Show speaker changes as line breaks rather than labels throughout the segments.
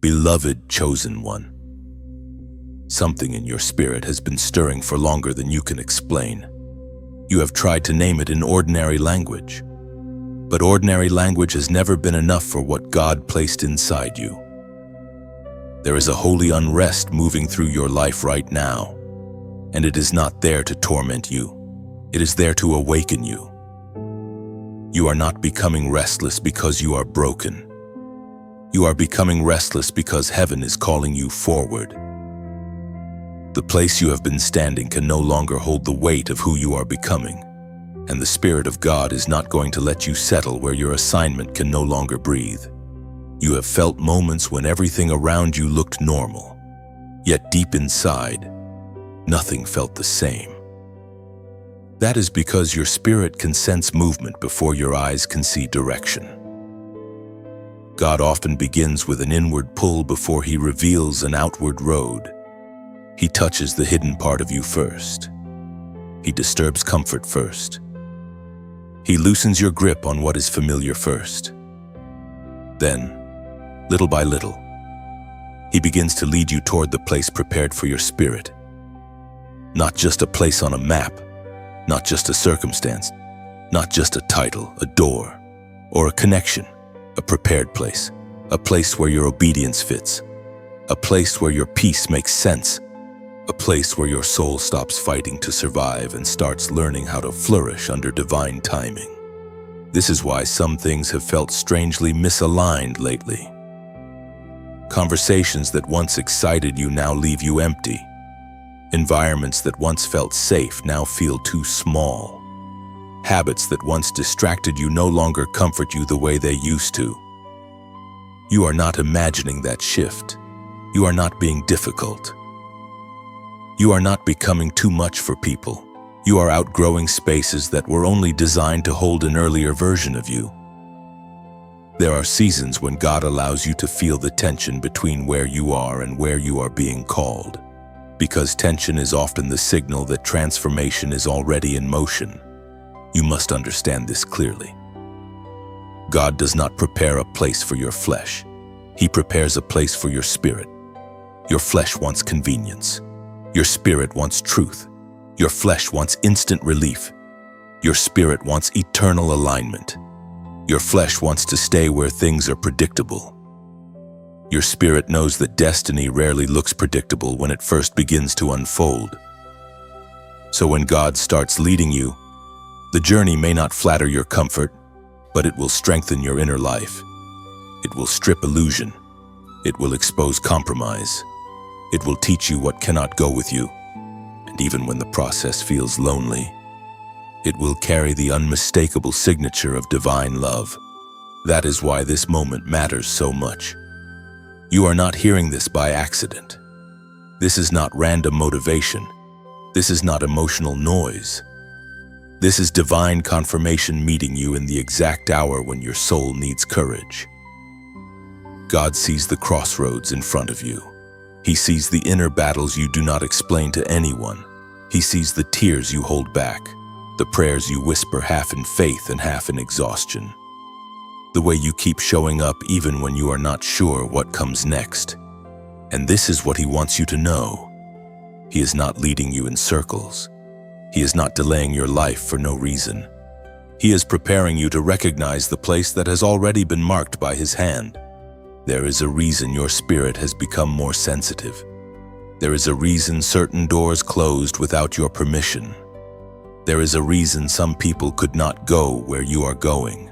beloved chosen one. Something in your spirit has been stirring for longer than you can explain. You have tried to name it in ordinary language, but ordinary language has never been enough for what God placed inside you. There is a holy unrest moving through your life right now, and it is not there to torment you. It is there to awaken you. You are not becoming restless because you are broken. You are becoming restless because heaven is calling you forward. The place you have been standing can no longer hold the weight of who you are becoming, and the Spirit of God is not going to let you settle where your assignment can no longer breathe. You have felt moments when everything around you looked normal, yet deep inside, nothing felt the same. That is because your spirit can sense movement before your eyes can see direction. God often begins with an inward pull before He reveals an outward road. He touches the hidden part of you first. He disturbs comfort first. He loosens your grip on what is familiar first. Then, little by little, He begins to lead you toward the place prepared for your spirit. Not just a place on a map, not just a circumstance, not just a title, a door, or a connection, a prepared place, a place where your obedience fits, a place where your peace makes sense, a place where your soul stops fighting to survive and starts learning how to flourish under divine timing. This is why some things have felt strangely misaligned lately. Conversations that once excited you now leave you empty. Environments that once felt safe now feel too small. Habits that once distracted you no longer comfort you the way they used to. You are not imagining that shift. You are not being difficult. You are not becoming too much for people. You are outgrowing spaces that were only designed to hold an earlier version of you. There are seasons when God allows you to feel the tension between where you are and where you are being called, because tension is often the signal that transformation is already in motion. You must understand this clearly. God does not prepare a place for your flesh. He prepares a place for your spirit. Your flesh wants convenience. Your spirit wants truth. Your flesh wants instant relief. Your spirit wants eternal alignment. Your flesh wants to stay where things are predictable. Your spirit knows that destiny rarely looks predictable when it first begins to unfold. So when God starts leading you, the journey may not flatter your comfort, but it will strengthen your inner life. It will strip illusion. It will expose compromise. It will teach you what cannot go with you. And even when the process feels lonely, it will carry the unmistakable signature of divine love. That is why this moment matters so much. You are not hearing this by accident. This is not random motivation. This is not emotional noise. This is divine confirmation meeting you in the exact hour when your soul needs courage. God sees the crossroads in front of you. He sees the inner battles you do not explain to anyone. He sees the tears you hold back, the prayers you whisper half in faith and half in exhaustion, the way you keep showing up even when you are not sure what comes next. And this is what He wants you to know. He is not leading you in circles. He is not delaying your life for no reason. He is preparing you to recognize the place that has already been marked by His hand. There is a reason your spirit has become more sensitive. There is a reason certain doors closed without your permission. There is a reason some people could not go where you are going.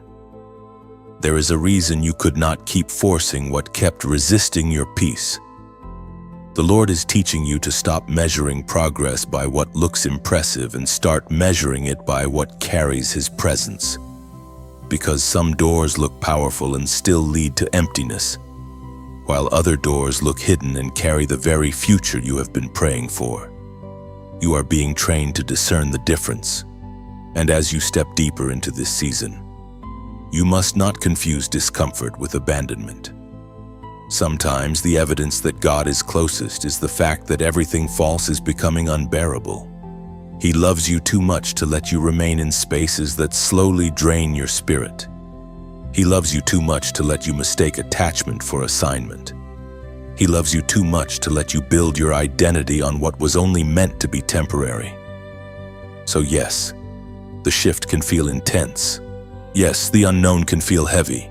There is a reason you could not keep forcing what kept resisting your peace. The Lord is teaching you to stop measuring progress by what looks impressive and start measuring it by what carries His presence. Because some doors look powerful and still lead to emptiness, while other doors look hidden and carry the very future you have been praying for. You are being trained to discern the difference, and as you step deeper into this season, you must not confuse discomfort with abandonment. Sometimes the evidence that God is closest is the fact that everything false is becoming unbearable. He loves you too much to let you remain in spaces that slowly drain your spirit. He loves you too much to let you mistake attachment for assignment. He loves you too much to let you build your identity on what was only meant to be temporary. So yes, the shift can feel intense. Yes, the unknown can feel heavy.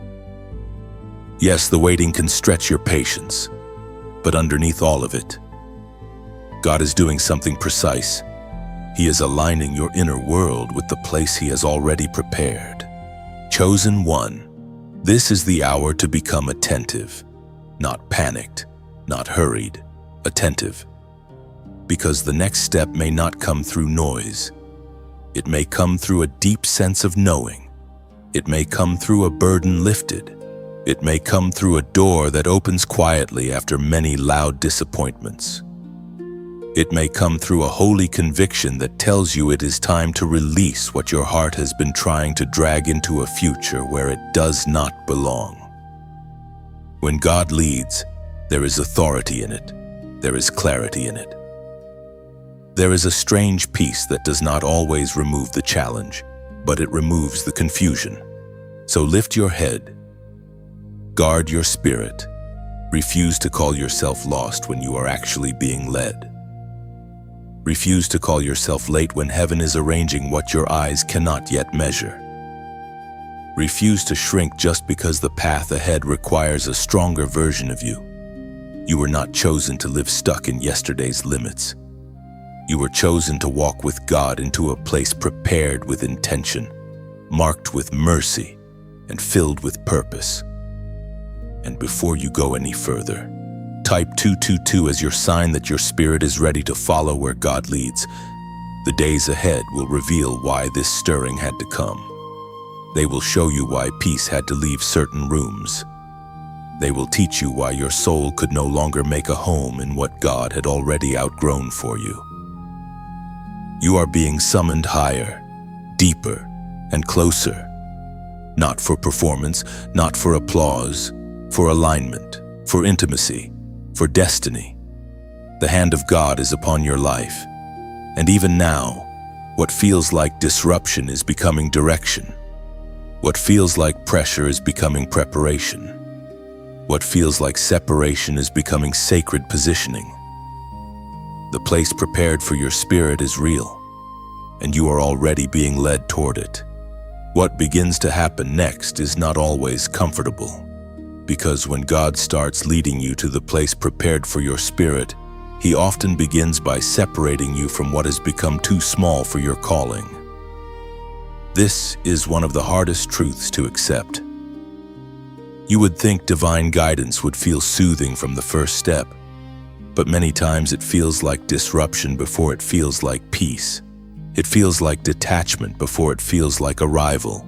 Yes, the waiting can stretch your patience. But underneath all of it, God is doing something precise. He is aligning your inner world with the place He has already prepared. Chosen one, this is the hour to become attentive, not panicked, not hurried, attentive. Because the next step may not come through noise. It may come through a deep sense of knowing. It may come through a burden lifted. It may come through a door that opens quietly after many loud disappointments. It may come through a holy conviction that tells you it is time to release what your heart has been trying to drag into a future where it does not belong. When God leads, there is authority in it. There is clarity in it. There is a strange peace that does not always remove the challenge, but it removes the confusion. So lift your head. Guard your spirit. Refuse to call yourself lost when you are actually being led. Refuse to call yourself late when heaven is arranging what your eyes cannot yet measure. Refuse to shrink just because the path ahead requires a stronger version of you. You were not chosen to live stuck in yesterday's limits. You were chosen to walk with God into a place prepared with intention, marked with mercy, and filled with purpose. And before you go any further, type 222 as your sign that your spirit is ready to follow where God leads. The days ahead will reveal why this stirring had to come. They will show you why peace had to leave certain rooms. They will teach you why your soul could no longer make a home in what God had already outgrown for you. You are being summoned higher, deeper, and closer. Not for performance, not for applause, for alignment, for intimacy, for destiny. The hand of God is upon your life. And even now, what feels like disruption is becoming direction. What feels like pressure is becoming preparation. What feels like separation is becoming sacred positioning. The place prepared for your spirit is real, and you are already being led toward it. What begins to happen next is not always comfortable, because when God starts leading you to the place prepared for your spirit, He often begins by separating you from what has become too small for your calling. This is one of the hardest truths to accept. You would think divine guidance would feel soothing from the first step, but many times it feels like disruption before it feels like peace. It feels like detachment before it feels like arrival.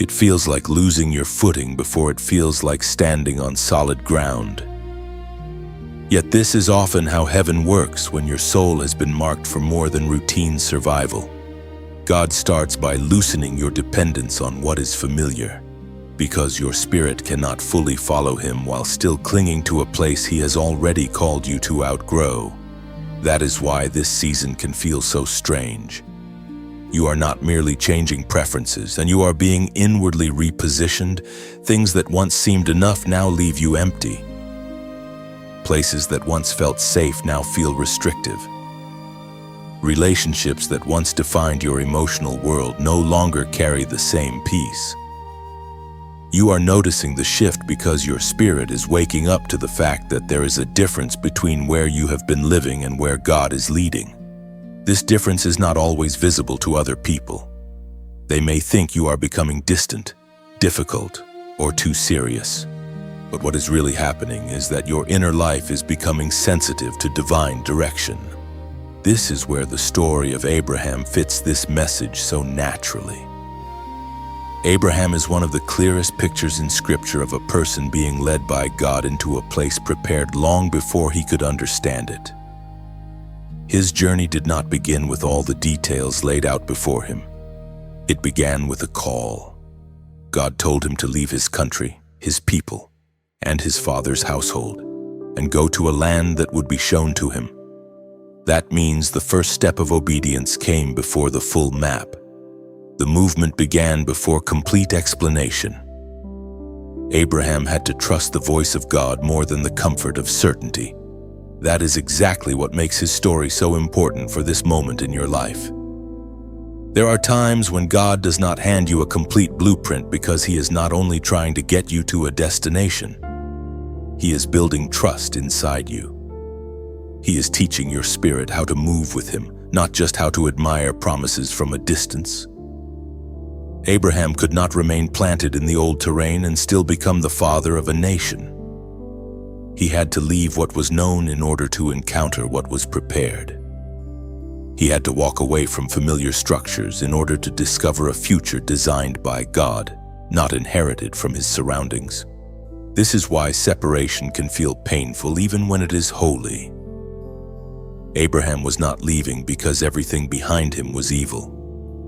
It feels like losing your footing before it feels like standing on solid ground. Yet this is often how heaven works when your soul has been marked for more than routine survival. God starts by loosening your dependence on what is familiar, because your spirit cannot fully follow Him while still clinging to a place He has already called you to outgrow. That is why this season can feel so strange. You are not merely changing preferences, and you are being inwardly repositioned. Things that once seemed enough now leave you empty. Places that once felt safe now feel restrictive. Relationships that once defined your emotional world no longer carry the same peace. You are noticing the shift because your spirit is waking up to the fact that there is a difference between where you have been living and where God is leading. This difference is not always visible to other people. They may think you are becoming distant, difficult, or too serious. But what is really happening is that your inner life is becoming sensitive to divine direction. This is where the story of Abraham fits this message so naturally. Abraham is one of the clearest pictures in Scripture of a person being led by God into a place prepared long before he could understand it. His journey did not begin with all the details laid out before him. It began with a call. God told him to leave his country, his people, and his father's household, and go to a land that would be shown to him. That means the first step of obedience came before the full map. The movement began before complete explanation. Abraham had to trust the voice of God more than the comfort of certainty. That is exactly what makes his story so important for this moment in your life. There are times when God does not hand you a complete blueprint because He is not only trying to get you to a destination, He is building trust inside you. He is teaching your spirit how to move with Him, not just how to admire promises from a distance. Abraham could not remain planted in the old terrain and still become the father of a nation. He had to leave what was known in order to encounter what was prepared. He had to walk away from familiar structures in order to discover a future designed by God, not inherited from his surroundings. This is why separation can feel painful even when it is holy. Abraham was not leaving because everything behind him was evil.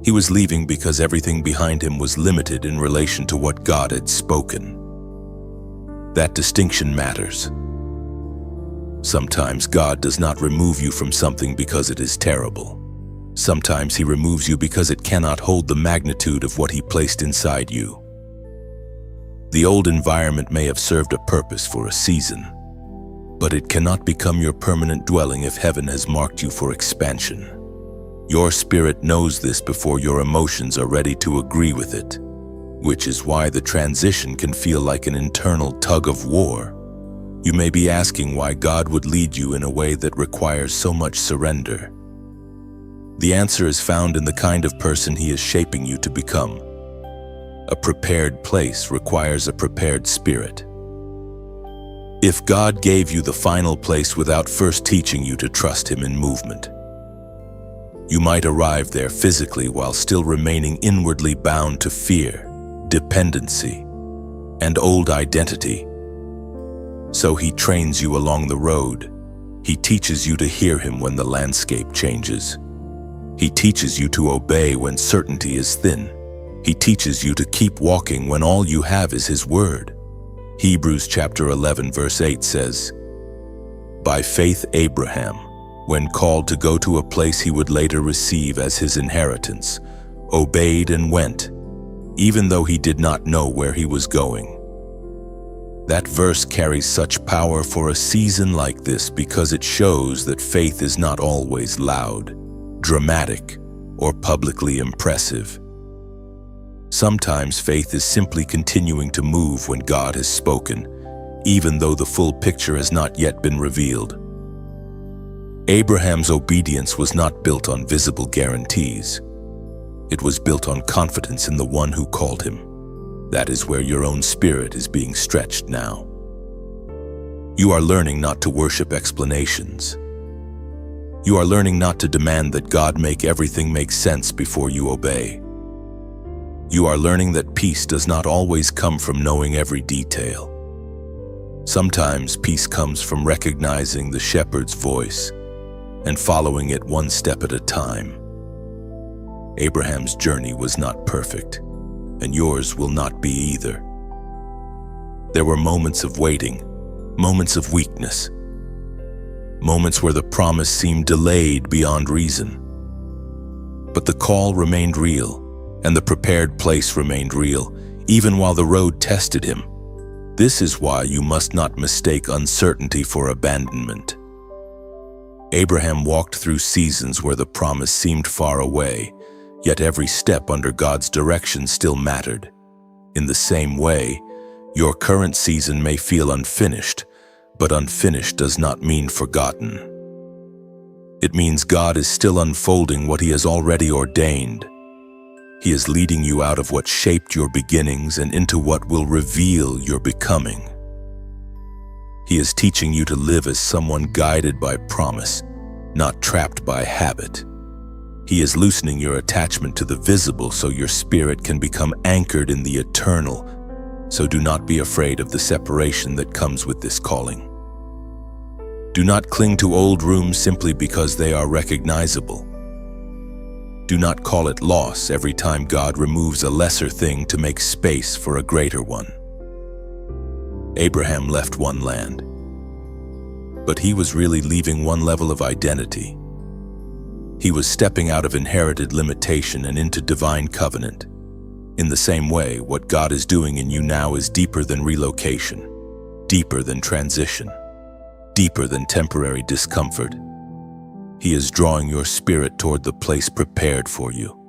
He was leaving because everything behind him was limited in relation to what God had spoken. That distinction matters. Sometimes God does not remove you from something because it is terrible. Sometimes He removes you because it cannot hold the magnitude of what He placed inside you. The old environment may have served a purpose for a season, but it cannot become your permanent dwelling if heaven has marked you for expansion. Your spirit knows this before your emotions are ready to agree with it, which is why the transition can feel like an internal tug of war. You may be asking why God would lead you in a way that requires so much surrender. The answer is found in the kind of person He is shaping you to become. A prepared place requires a prepared spirit. If God gave you the final place without first teaching you to trust Him in movement, you might arrive there physically while still remaining inwardly bound to fear, dependency, and old identity. So He trains you along the road. He teaches you to hear Him when the landscape changes. He teaches you to obey when certainty is thin. He teaches you to keep walking when all you have is His word. Hebrews chapter 11 verse 8 says, "By faith Abraham, when called to go to a place he would later receive as his inheritance, obeyed and went, even though he did not know where he was going." That verse carries such power for a season like this because it shows that faith is not always loud, dramatic, or publicly impressive. Sometimes faith is simply continuing to move when God has spoken, even though the full picture has not yet been revealed. Abraham's obedience was not built on visible guarantees. It was built on confidence in the one who called him. That is where your own spirit is being stretched now. You are learning not to worship explanations. You are learning not to demand that God make everything make sense before you obey. You are learning that peace does not always come from knowing every detail. Sometimes peace comes from recognizing the shepherd's voice and following it one step at a time. Abraham's journey was not perfect, and yours will not be either. There were moments of waiting, moments of weakness, moments where the promise seemed delayed beyond reason. But the call remained real, and the prepared place remained real, even while the road tested him. This is why you must not mistake uncertainty for abandonment. Abraham walked through seasons where the promise seemed far away, yet every step under God's direction still mattered. In the same way, your current season may feel unfinished, but unfinished does not mean forgotten. It means God is still unfolding what He has already ordained. He is leading you out of what shaped your beginnings and into what will reveal your becoming. He is teaching you to live as someone guided by promise, not trapped by habit. He is loosening your attachment to the visible so your spirit can become anchored in the eternal. So do not be afraid of the separation that comes with this calling. Do not cling to old rooms simply because they are recognizable. Do not call it loss every time God removes a lesser thing to make space for a greater one. Abraham left one land, but he was really leaving one level of identity. He was stepping out of inherited limitation and into divine covenant. In the same way, what God is doing in you now is deeper than relocation, deeper than transition, deeper than temporary discomfort. He is drawing your spirit toward the place prepared for you.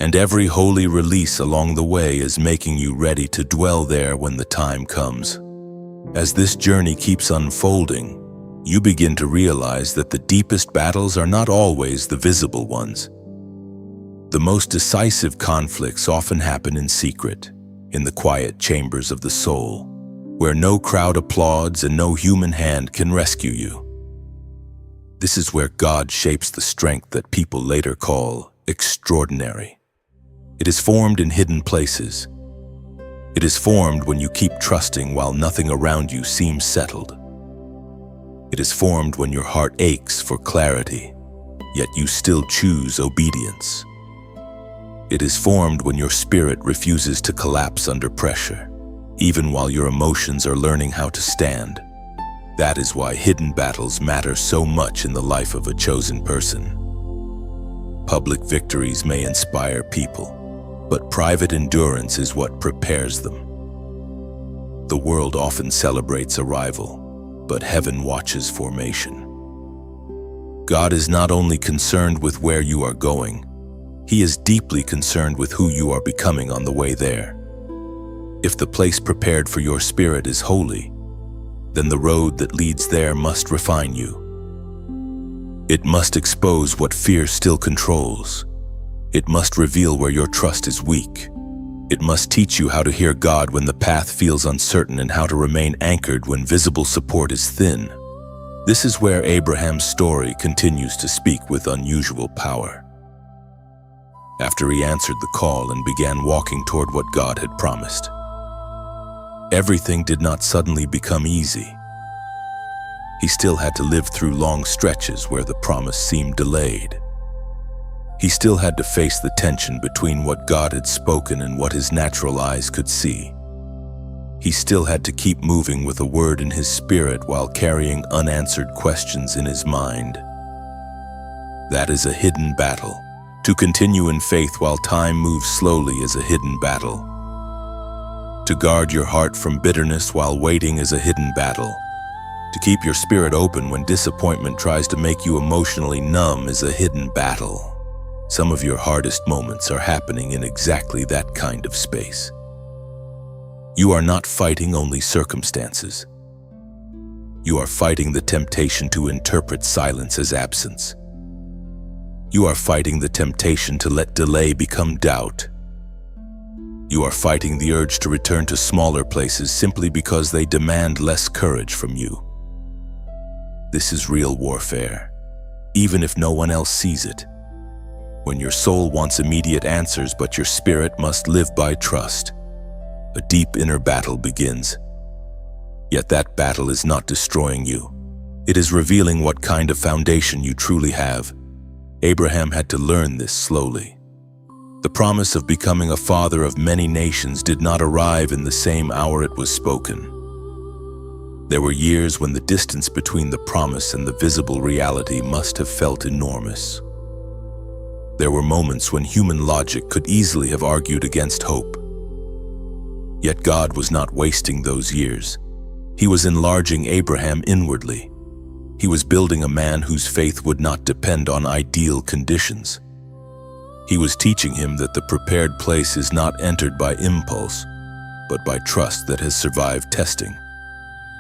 And every holy release along the way is making you ready to dwell there when the time comes. As this journey keeps unfolding, you begin to realize that the deepest battles are not always the visible ones. The most decisive conflicts often happen in secret, in the quiet chambers of the soul, where no crowd applauds and no human hand can rescue you. This is where God shapes the strength that people later call extraordinary. It is formed in hidden places. It is formed when you keep trusting while nothing around you seems settled. It is formed when your heart aches for clarity, yet you still choose obedience. It is formed when your spirit refuses to collapse under pressure, even while your emotions are learning how to stand. That is why hidden battles matter so much in the life of a chosen person. Public victories may inspire people, but private endurance is what prepares them. The world often celebrates arrival, but heaven watches formation. God is not only concerned with where you are going, He is deeply concerned with who you are becoming on the way there. If the place prepared for your spirit is holy, then the road that leads there must refine you. It must expose what fear still controls. It must reveal where your trust is weak. It must teach you how to hear God when the path feels uncertain and how to remain anchored when visible support is thin. This is where Abraham's story continues to speak with unusual power. After he answered the call and began walking toward what God had promised, everything did not suddenly become easy. He still had to live through long stretches where the promise seemed delayed. He still had to face the tension between what God had spoken and what his natural eyes could see. He still had to keep moving with a word in his spirit while carrying unanswered questions in his mind. That is a hidden battle. To continue in faith while time moves slowly is a hidden battle. To guard your heart from bitterness while waiting is a hidden battle. To keep your spirit open when disappointment tries to make you emotionally numb is a hidden battle. Some of your hardest moments are happening in exactly that kind of space. You are not fighting only circumstances. You are fighting the temptation to interpret silence as absence. You are fighting the temptation to let delay become doubt. You are fighting the urge to return to smaller places simply because they demand less courage from you. This is real warfare, even if no one else sees it. When your soul wants immediate answers, but your spirit must live by trust, a deep inner battle begins. Yet that battle is not destroying you. It is revealing what kind of foundation you truly have. Abraham had to learn this slowly. The promise of becoming a father of many nations did not arrive in the same hour it was spoken. There were years when the distance between the promise and the visible reality must have felt enormous. There were moments when human logic could easily have argued against hope. Yet God was not wasting those years. He was enlarging Abraham inwardly. He was building a man whose faith would not depend on ideal conditions. He was teaching him that the prepared place is not entered by impulse, but by trust that has survived testing.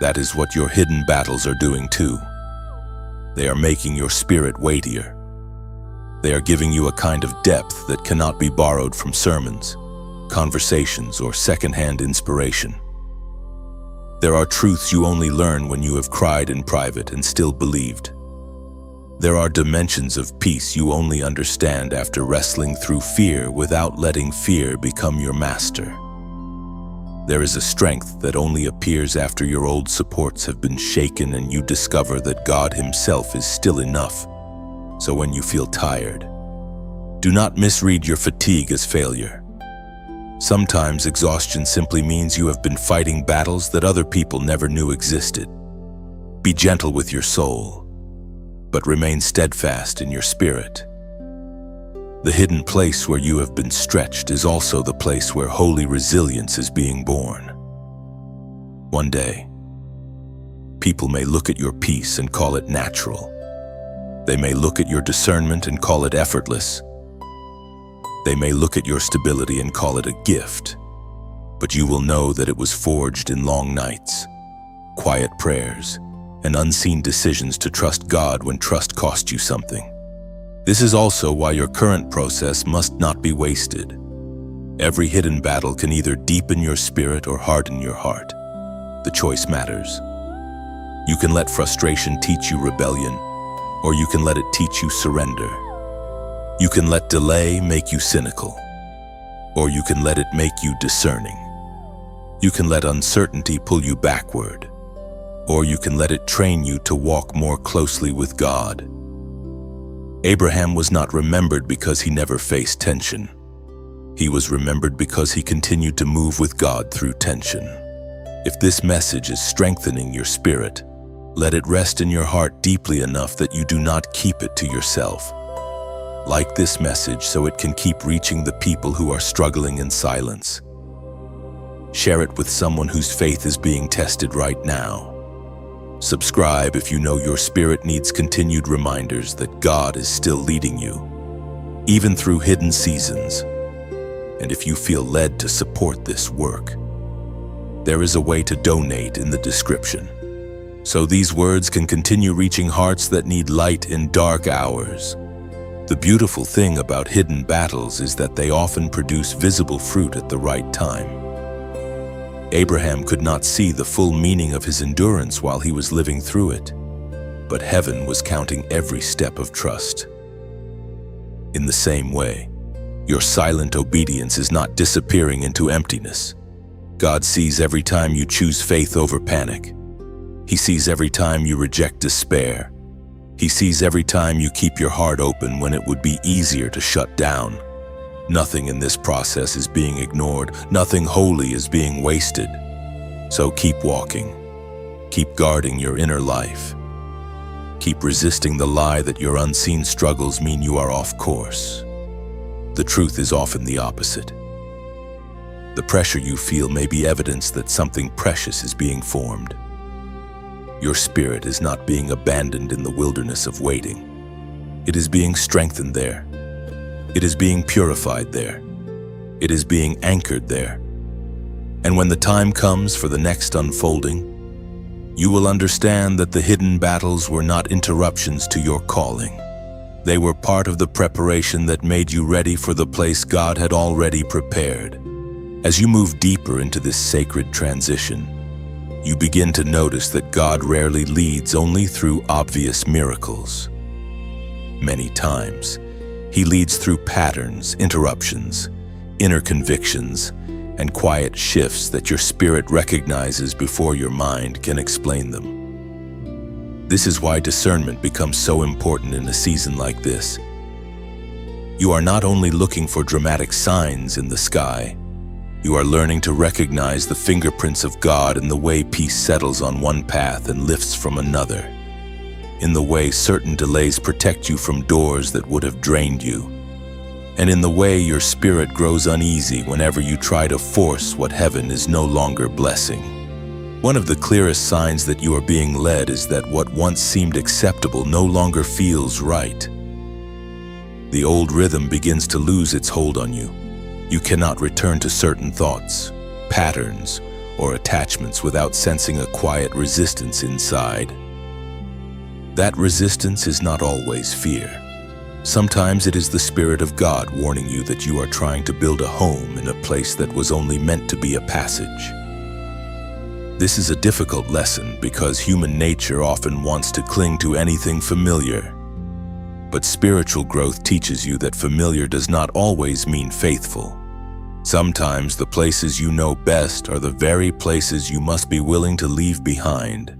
That is what your hidden battles are doing too. They are making your spirit weightier. They are giving you a kind of depth that cannot be borrowed from sermons, conversations, or secondhand inspiration. There are truths you only learn when you have cried in private and still believed. There are dimensions of peace you only understand after wrestling through fear without letting fear become your master. There is a strength that only appears after your old supports have been shaken and you discover that God Himself is still enough. So when you feel tired, do not misread your fatigue as failure. Sometimes exhaustion simply means you have been fighting battles that other people never knew existed. Be gentle with your soul, but remain steadfast in your spirit. The hidden place where you have been stretched is also the place where holy resilience is being born. One day, people may look at your peace and call it natural. They may look at your discernment and call it effortless. They may look at your stability and call it a gift. But you will know that it was forged in long nights, quiet prayers, and unseen decisions to trust God when trust cost you something. This is also why your current process must not be wasted. Every hidden battle can either deepen your spirit or harden your heart. The choice matters. You can let frustration teach you rebellion, or you can let it teach you surrender. You can let delay make you cynical, or you can let it make you discerning. You can let uncertainty pull you backward, or you can let it train you to walk more closely with God. Abraham was not remembered because he never faced tension. He was remembered because he continued to move with God through tension. If this message is strengthening your spirit, let it rest in your heart deeply enough that you do not keep it to yourself. Like this message so it can keep reaching the people who are struggling in silence. Share it with someone whose faith is being tested right now. Subscribe if you know your spirit needs continued reminders that God is still leading you, even through hidden seasons. And if you feel led to support this work, there is a way to donate in the description, so these words can continue reaching hearts that need light in dark hours. The beautiful thing about hidden battles is that they often produce visible fruit at the right time. Abraham could not see the full meaning of his endurance while he was living through it, but heaven was counting every step of trust. In the same way, your silent obedience is not disappearing into emptiness. God sees every time you choose faith over panic. He sees every time you reject despair. He sees every time you keep your heart open when it would be easier to shut down. Nothing in this process is being ignored. Nothing holy is being wasted. So keep walking. Keep guarding your inner life. Keep resisting the lie that your unseen struggles mean you are off course. The truth is often the opposite. The pressure you feel may be evidence that something precious is being formed. Your spirit is not being abandoned in the wilderness of waiting. It is being strengthened there. It is being purified there. It is being anchored there. And when the time comes for the next unfolding, you will understand that the hidden battles were not interruptions to your calling. They were part of the preparation that made you ready for the place God had already prepared. As you move deeper into this sacred transition, you begin to notice that God rarely leads only through obvious miracles. Many times, He leads through patterns, interruptions, inner convictions, and quiet shifts that your spirit recognizes before your mind can explain them. This is why discernment becomes so important in a season like this. You are not only looking for dramatic signs in the sky, you are learning to recognize the fingerprints of God in the way peace settles on one path and lifts from another, in the way certain delays protect you from doors that would have drained you, and in the way your spirit grows uneasy whenever you try to force what heaven is no longer blessing. One of the clearest signs that you are being led is that what once seemed acceptable no longer feels right. The old rhythm begins to lose its hold on you. You cannot return to certain thoughts, patterns, or attachments without sensing a quiet resistance inside. That resistance is not always fear. Sometimes it is the Spirit of God warning you that you are trying to build a home in a place that was only meant to be a passage. This is a difficult lesson because human nature often wants to cling to anything familiar. But spiritual growth teaches you that familiar does not always mean faithful. Sometimes the places you know best are the very places you must be willing to leave behind.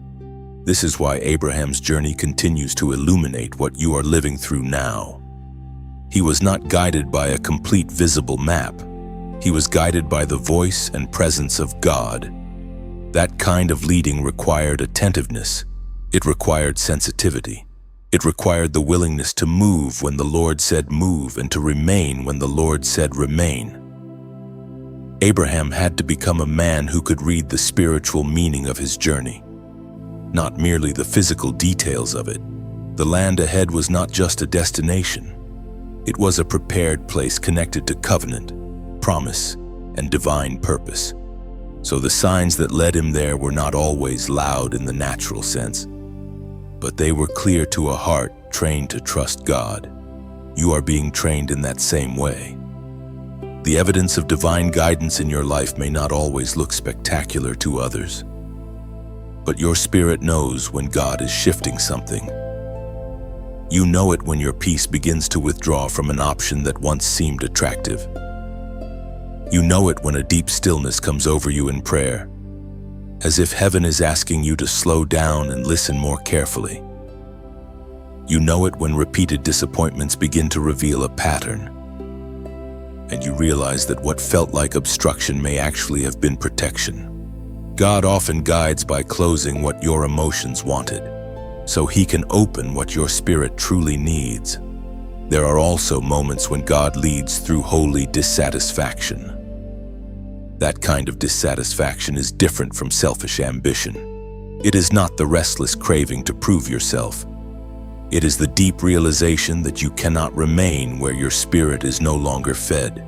This is why Abraham's journey continues to illuminate what you are living through now. He was not guided by a complete visible map. He was guided by the voice and presence of God. That kind of leading required attentiveness. It required sensitivity. It required the willingness to move when the Lord said move and to remain when the Lord said remain. Abraham had to become a man who could read the spiritual meaning of his journey, not merely the physical details of it. The land ahead was not just a destination. It was a prepared place connected to covenant, promise, and divine purpose. So the signs that led him there were not always loud in the natural sense, but they were clear to a heart trained to trust God. You are being trained in that same way. The evidence of divine guidance in your life may not always look spectacular to others, but your spirit knows when God is shifting something. You know it when your peace begins to withdraw from an option that once seemed attractive. You know it when a deep stillness comes over you in prayer, as if heaven is asking you to slow down and listen more carefully. You know it when repeated disappointments begin to reveal a pattern, and you realize that what felt like obstruction may actually have been protection. God often guides by closing what your emotions wanted, so He can open what your spirit truly needs. There are also moments when God leads through holy dissatisfaction. That kind of dissatisfaction is different from selfish ambition. It is not the restless craving to prove yourself. It is the deep realization that you cannot remain where your spirit is no longer fed.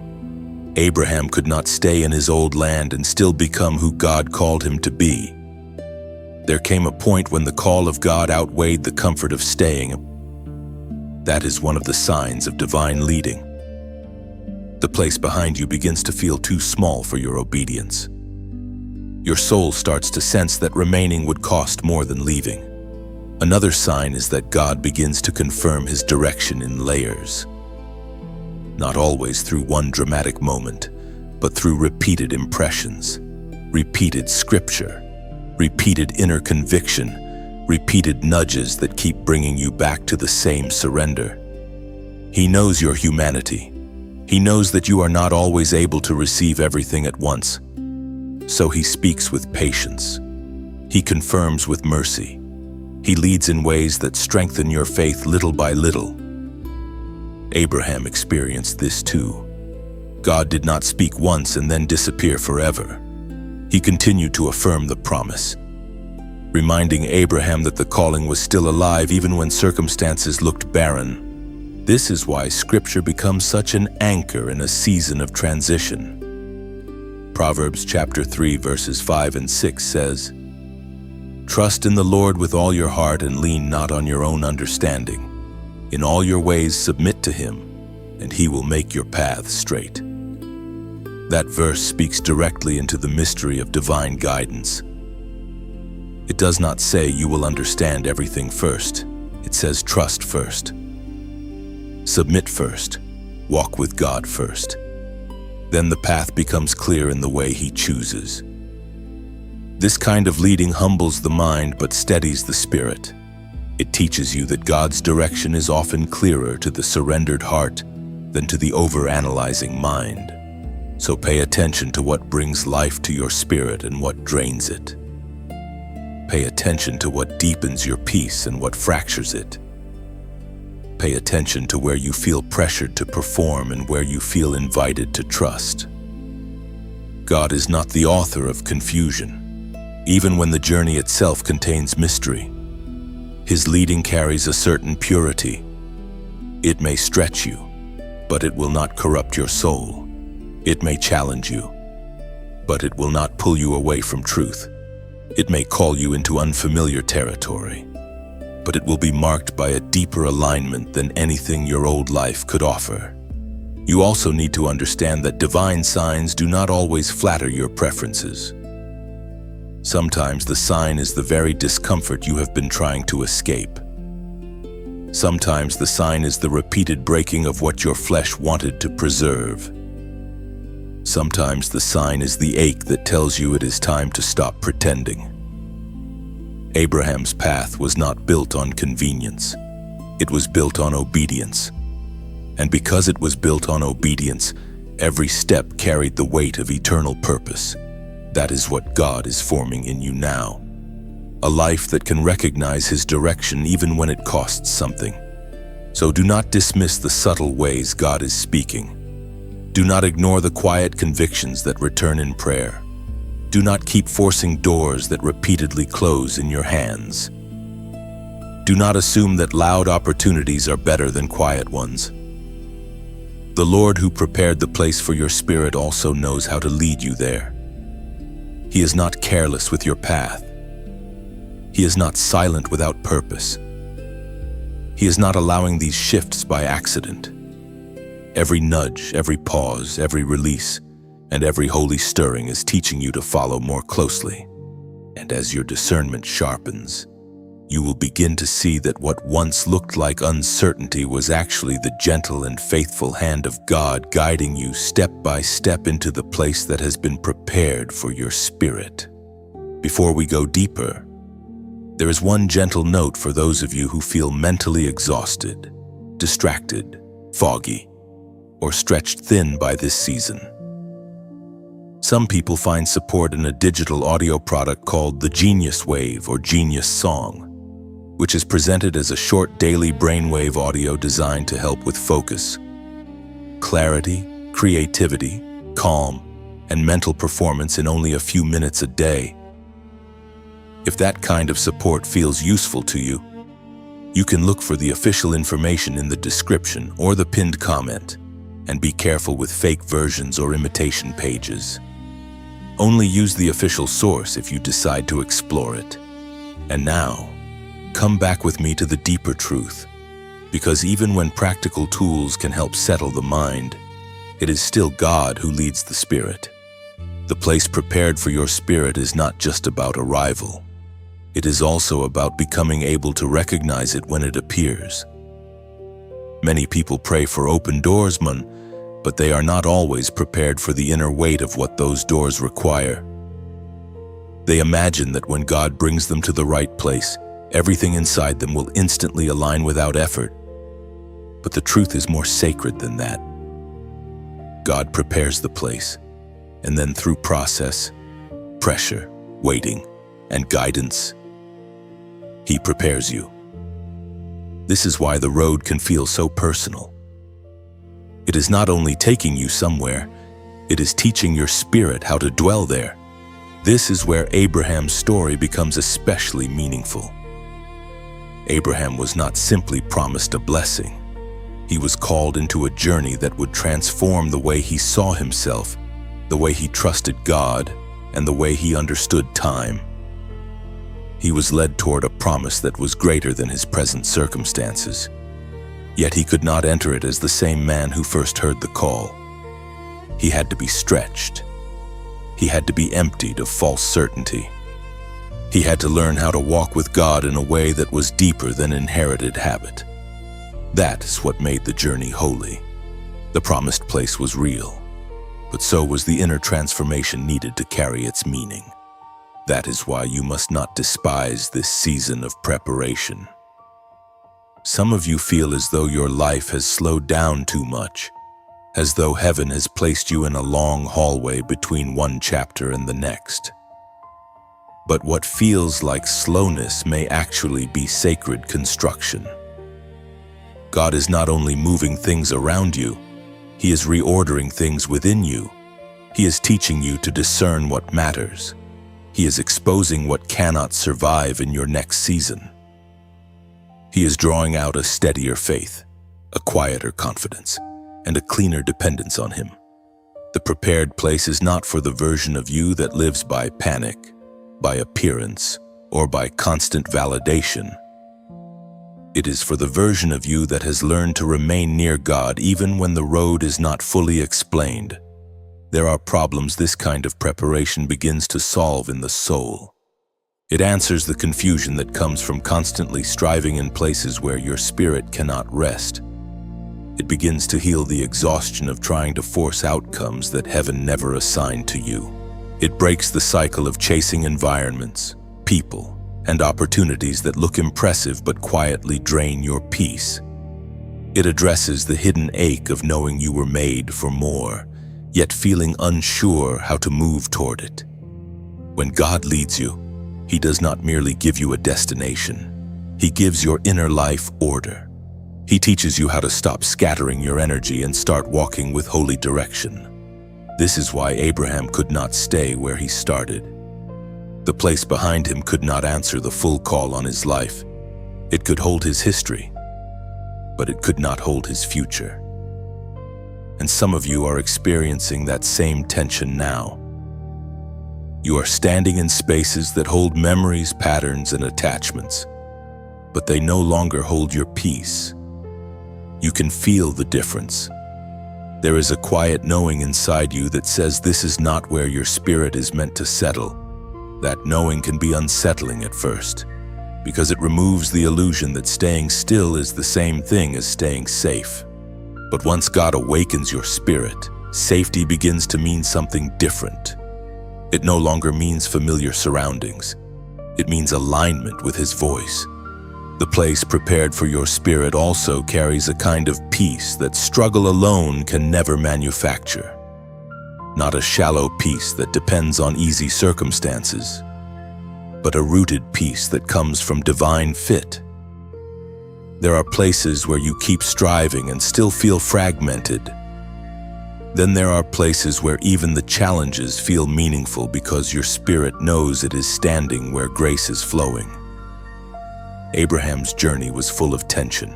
Abraham could not stay in his old land and still become who God called him to be. There came a point when the call of God outweighed the comfort of staying. That is one of the signs of divine leading. The place behind you begins to feel too small for your obedience. Your soul starts to sense that remaining would cost more than leaving. Another sign is that God begins to confirm His direction in layers. Not always through one dramatic moment, but through repeated impressions, repeated scripture, repeated inner conviction, repeated nudges that keep bringing you back to the same surrender. He knows your humanity. He knows that you are not always able to receive everything at once. So He speaks with patience. He confirms with mercy. He leads in ways that strengthen your faith little by little. Abraham experienced this too. God did not speak once and then disappear forever. He continued to affirm the promise, reminding Abraham that the calling was still alive even when circumstances looked barren. This is why Scripture becomes such an anchor in a season of transition. Proverbs chapter 3 verses 5 and 6 says, "Trust in the Lord with all your heart and lean not on your own understanding. In all your ways submit to Him, and He will make your paths straight." That verse speaks directly into the mystery of divine guidance. It does not say you will understand everything first. It says trust first. Submit first. Walk with God first. Then the path becomes clear in the way He chooses. This kind of leading humbles the mind but steadies the spirit. It teaches you that God's direction is often clearer to the surrendered heart than to the overanalyzing mind. So pay attention to what brings life to your spirit and what drains it. Pay attention to what deepens your peace and what fractures it. Pay attention to where you feel pressured to perform and where you feel invited to trust. God is not the author of confusion, even when the journey itself contains mystery. His leading carries a certain purity. It may stretch you, but it will not corrupt your soul. It may challenge you, but it will not pull you away from truth. It may call you into unfamiliar territory, but it will be marked by a deeper alignment than anything your old life could offer. You also need to understand that divine signs do not always flatter your preferences. Sometimes the sign is the very discomfort you have been trying to escape. Sometimes the sign is the repeated breaking of what your flesh wanted to preserve. Sometimes the sign is the ache that tells you it is time to stop pretending. Abraham's path was not built on convenience. It was built on obedience. And because it was built on obedience, every step carried the weight of eternal purpose. That is what God is forming in you now. a life that can recognize His direction even when it costs something. So do not dismiss the subtle ways God is speaking. Do not ignore the quiet convictions that return in prayer. Do not keep forcing doors that repeatedly close in your hands. Do not assume that loud opportunities are better than quiet ones. The Lord who prepared the place for your spirit also knows how to lead you there. He is not careless with your path. He is not silent without purpose. He is not allowing these shifts by accident. Every nudge, every pause, every release, and every holy stirring is teaching you to follow more closely. And as your discernment sharpens, you will begin to see that what once looked like uncertainty was actually the gentle and faithful hand of God guiding you step by step into the place that has been prepared for your spirit. Before we go deeper, there is one gentle note for those of you who feel mentally exhausted, distracted, foggy, or stretched thin by this season. Some people find support in a digital audio product called the Genius Wave or Genius Song, which is presented as a short daily brainwave audio designed to help with focus, clarity, creativity, calm, and mental performance in only a few minutes a day. If that kind of support feels useful to you, you can look for the official information in the description or the pinned comment, and be careful with fake versions or imitation pages. Only use the official source if you decide to explore it. And now, come back with me to the deeper truth, because even when practical tools can help settle the mind, it is still God who leads the spirit. The place prepared for your spirit is not just about arrival. It is also about becoming able to recognize it when it appears. Many people pray for open doors, but they are not always prepared for the inner weight of what those doors require. They imagine that when God brings them to the right place, everything inside them will instantly align without effort. But the truth is more sacred than that. God prepares the place, and then through process, pressure, waiting, and guidance, He prepares you. This is why the road can feel so personal. It is not only taking you somewhere, it is teaching your spirit how to dwell there. This is where Abraham's story becomes especially meaningful. Abraham was not simply promised a blessing. He was called into a journey that would transform the way he saw himself, the way he trusted God, and the way he understood time. He was led toward a promise that was greater than his present circumstances. Yet he could not enter it as the same man who first heard the call. He had to be stretched. He had to be emptied of false certainty. He had to learn how to walk with God in a way that was deeper than inherited habit. That is what made the journey holy. The promised place was real, but so was the inner transformation needed to carry its meaning. That is why you must not despise this season of preparation. Some of you feel as though your life has slowed down too much, as though heaven has placed you in a long hallway between one chapter and the next. But what feels like slowness may actually be sacred construction. God is not only moving things around you, He is reordering things within you. He is teaching you to discern what matters. He is exposing what cannot survive in your next season. He is drawing out a steadier faith, a quieter confidence, and a cleaner dependence on Him. The prepared place is not for the version of you that lives by panic, by appearance, or by constant validation. It is for the version of you that has learned to remain near God even when the road is not fully explained. There are problems this kind of preparation begins to solve in the soul. It answers the confusion that comes from constantly striving in places where your spirit cannot rest. It begins to heal the exhaustion of trying to force outcomes that heaven never assigned to you. It breaks the cycle of chasing environments, people, and opportunities that look impressive but quietly drain your peace. It addresses the hidden ache of knowing you were made for more, yet feeling unsure how to move toward it. When God leads you, He does not merely give you a destination. He gives your inner life order. He teaches you how to stop scattering your energy and start walking with holy direction. This is why Abraham could not stay where he started. The place behind him could not answer the full call on his life. It could hold his history, but it could not hold his future. And some of you are experiencing that same tension now. You are standing in spaces that hold memories, patterns, and attachments, but they no longer hold your peace. You can feel the difference. There is a quiet knowing inside you that says this is not where your spirit is meant to settle. That knowing can be unsettling at first, because it removes the illusion that staying still is the same thing as staying safe. But once God awakens your spirit, safety begins to mean something different. It no longer means familiar surroundings. It means alignment with His voice. The place prepared for your spirit also carries a kind of peace that struggle alone can never manufacture. Not a shallow peace that depends on easy circumstances, but a rooted peace that comes from divine fit. There are places where you keep striving and still feel fragmented. Then there are places where even the challenges feel meaningful because your spirit knows it is standing where grace is flowing. Abraham's journey was full of tension,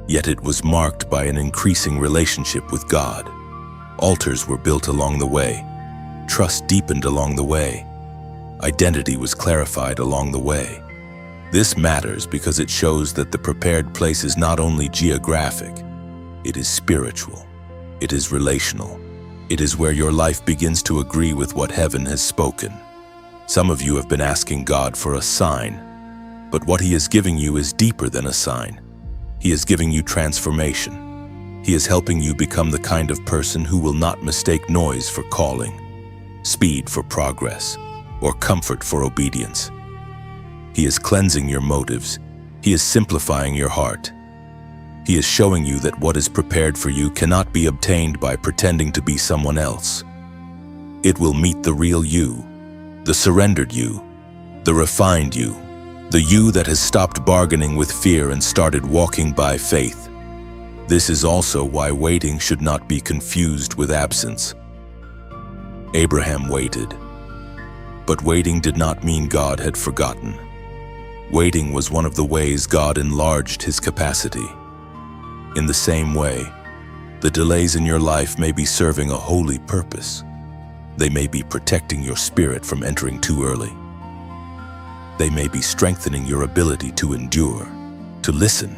yet it was marked by an increasing relationship with God. Altars were built along the way. Trust deepened along the way. Identity was clarified along the way. This matters because it shows that the prepared place is not only geographic, it is spiritual. It is relational. It is where your life begins to agree with what heaven has spoken. Some of you have been asking God for a sign, but what He is giving you is deeper than a sign. He is giving you transformation. He is helping you become the kind of person who will not mistake noise for calling, speed for progress, or comfort for obedience. He is cleansing your motives. He is simplifying your heart. He is showing you that what is prepared for you cannot be obtained by pretending to be someone else. It will meet the real you, the surrendered you, the refined you, the you that has stopped bargaining with fear and started walking by faith. This is also why waiting should not be confused with absence. Abraham waited, but waiting did not mean God had forgotten. Waiting was one of the ways God enlarged His capacity. In the same way, the delays in your life may be serving a holy purpose. They may be protecting your spirit from entering too early. They may be strengthening your ability to endure, to listen,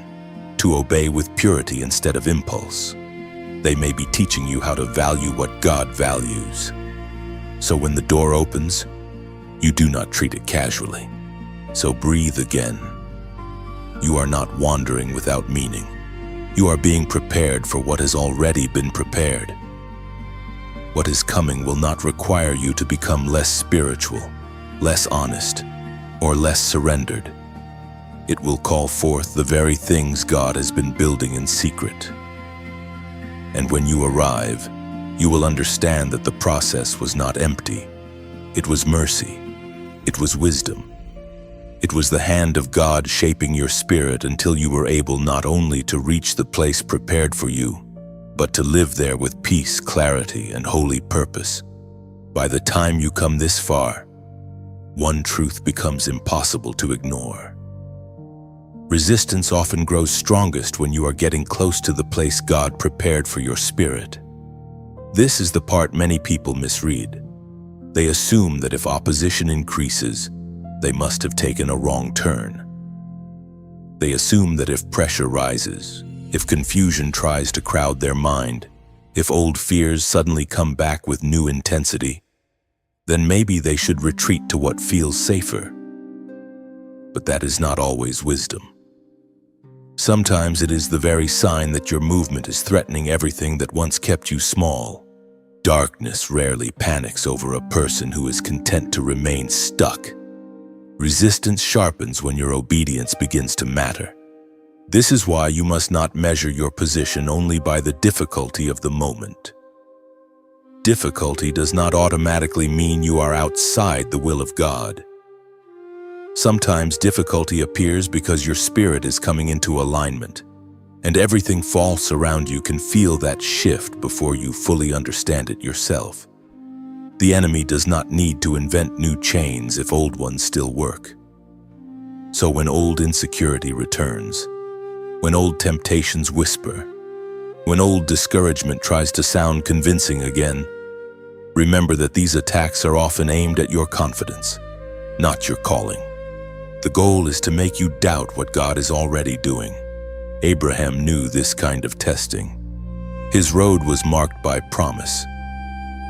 to obey with purity instead of impulse. They may be teaching you how to value what God values. So when the door opens, you do not treat it casually. So breathe again. You are not wandering without meaning. You are being prepared for what has already been prepared. What is coming will not require you to become less spiritual, less honest, or less surrendered. It will call forth the very things God has been building in secret. And when you arrive, you will understand that the process was not empty. It was mercy. It was wisdom. It was the hand of God shaping your spirit until you were able not only to reach the place prepared for you, but to live there with peace, clarity, and holy purpose. By the time you come this far, one truth becomes impossible to ignore. Resistance often grows strongest when you are getting close to the place God prepared for your spirit. This is the part many people misread. They assume that if opposition increases, they must have taken a wrong turn. They assume that if pressure rises, if confusion tries to crowd their mind, if old fears suddenly come back with new intensity, then maybe they should retreat to what feels safer. But that is not always wisdom. Sometimes it is the very sign that your movement is threatening everything that once kept you small. Darkness rarely panics over a person who is content to remain stuck. Resistance sharpens when your obedience begins to matter. This is why you must not measure your position only by the difficulty of the moment. Difficulty does not automatically mean you are outside the will of God. Sometimes difficulty appears because your spirit is coming into alignment, and everything false around you can feel that shift before you fully understand it yourself. The enemy does not need to invent new chains if old ones still work. So when old insecurity returns, when old temptations whisper, when old discouragement tries to sound convincing again, remember that these attacks are often aimed at your confidence, not your calling. The goal is to make you doubt what God is already doing. Abraham knew this kind of testing. His road was marked by promise,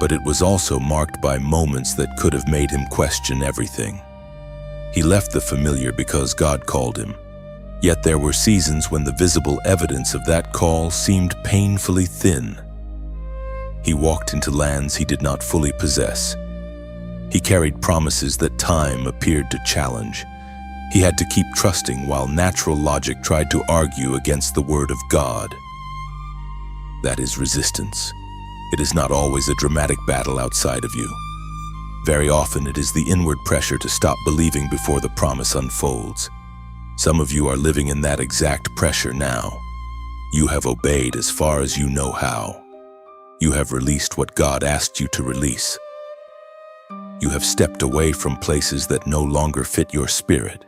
but it was also marked by moments that could have made him question everything. He left the familiar because God called him, yet there were seasons when the visible evidence of that call seemed painfully thin. He walked into lands he did not fully possess. He carried promises that time appeared to challenge. He had to keep trusting while natural logic tried to argue against the word of God. That is resistance. It is not always a dramatic battle outside of you. Very often it is the inward pressure to stop believing before the promise unfolds. Some of you are living in that exact pressure now. You have obeyed as far as you know how. You have released what God asked you to release. You have stepped away from places that no longer fit your spirit.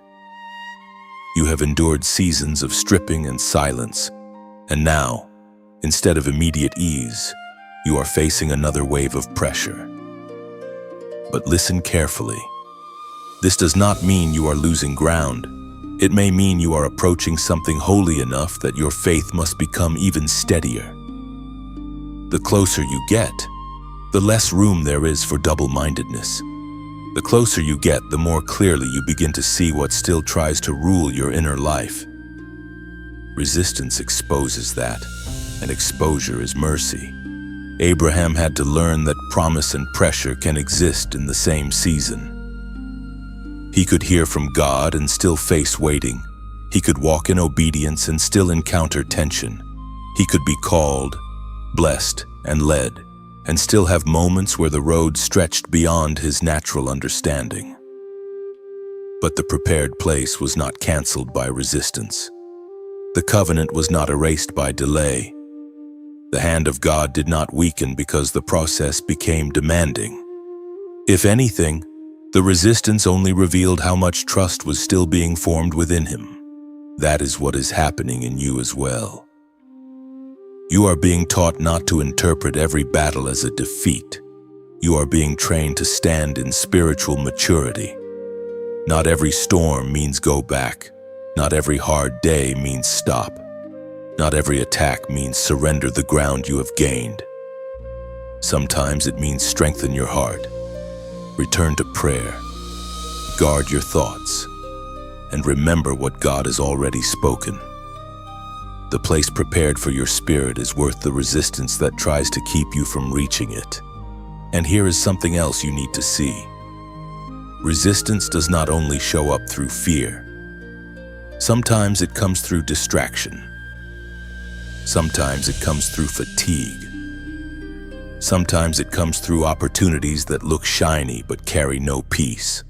You have endured seasons of stripping and silence, and now, instead of immediate ease, you are facing another wave of pressure. But listen carefully. This does not mean you are losing ground. It may mean you are approaching something holy enough that your faith must become even steadier. The closer you get, the less room there is for double-mindedness. The closer you get, the more clearly you begin to see what still tries to rule your inner life. Resistance exposes that, and exposure is mercy. Abraham had to learn that promise and pressure can exist in the same season. He could hear from God and still face waiting. He could walk in obedience and still encounter tension. He could be called, blessed, and led, and still have moments where the road stretched beyond his natural understanding. But the prepared place was not canceled by resistance. The covenant was not erased by delay. The hand of God did not weaken because the process became demanding. If anything, the resistance only revealed how much trust was still being formed within him. That is what is happening in you as well. You are being taught not to interpret every battle as a defeat. You are being trained to stand in spiritual maturity. Not every storm means go back. Not every hard day means stop. Not every attack means surrender the ground you have gained. Sometimes it means strengthen your heart. Return to prayer. Guard your thoughts. And remember what God has already spoken. The place prepared for your spirit is worth the resistance that tries to keep you from reaching it. And here is something else you need to see. Resistance does not only show up through fear. Sometimes it comes through distraction. Sometimes it comes through fatigue. Sometimes it comes through opportunities that look shiny but carry no peace.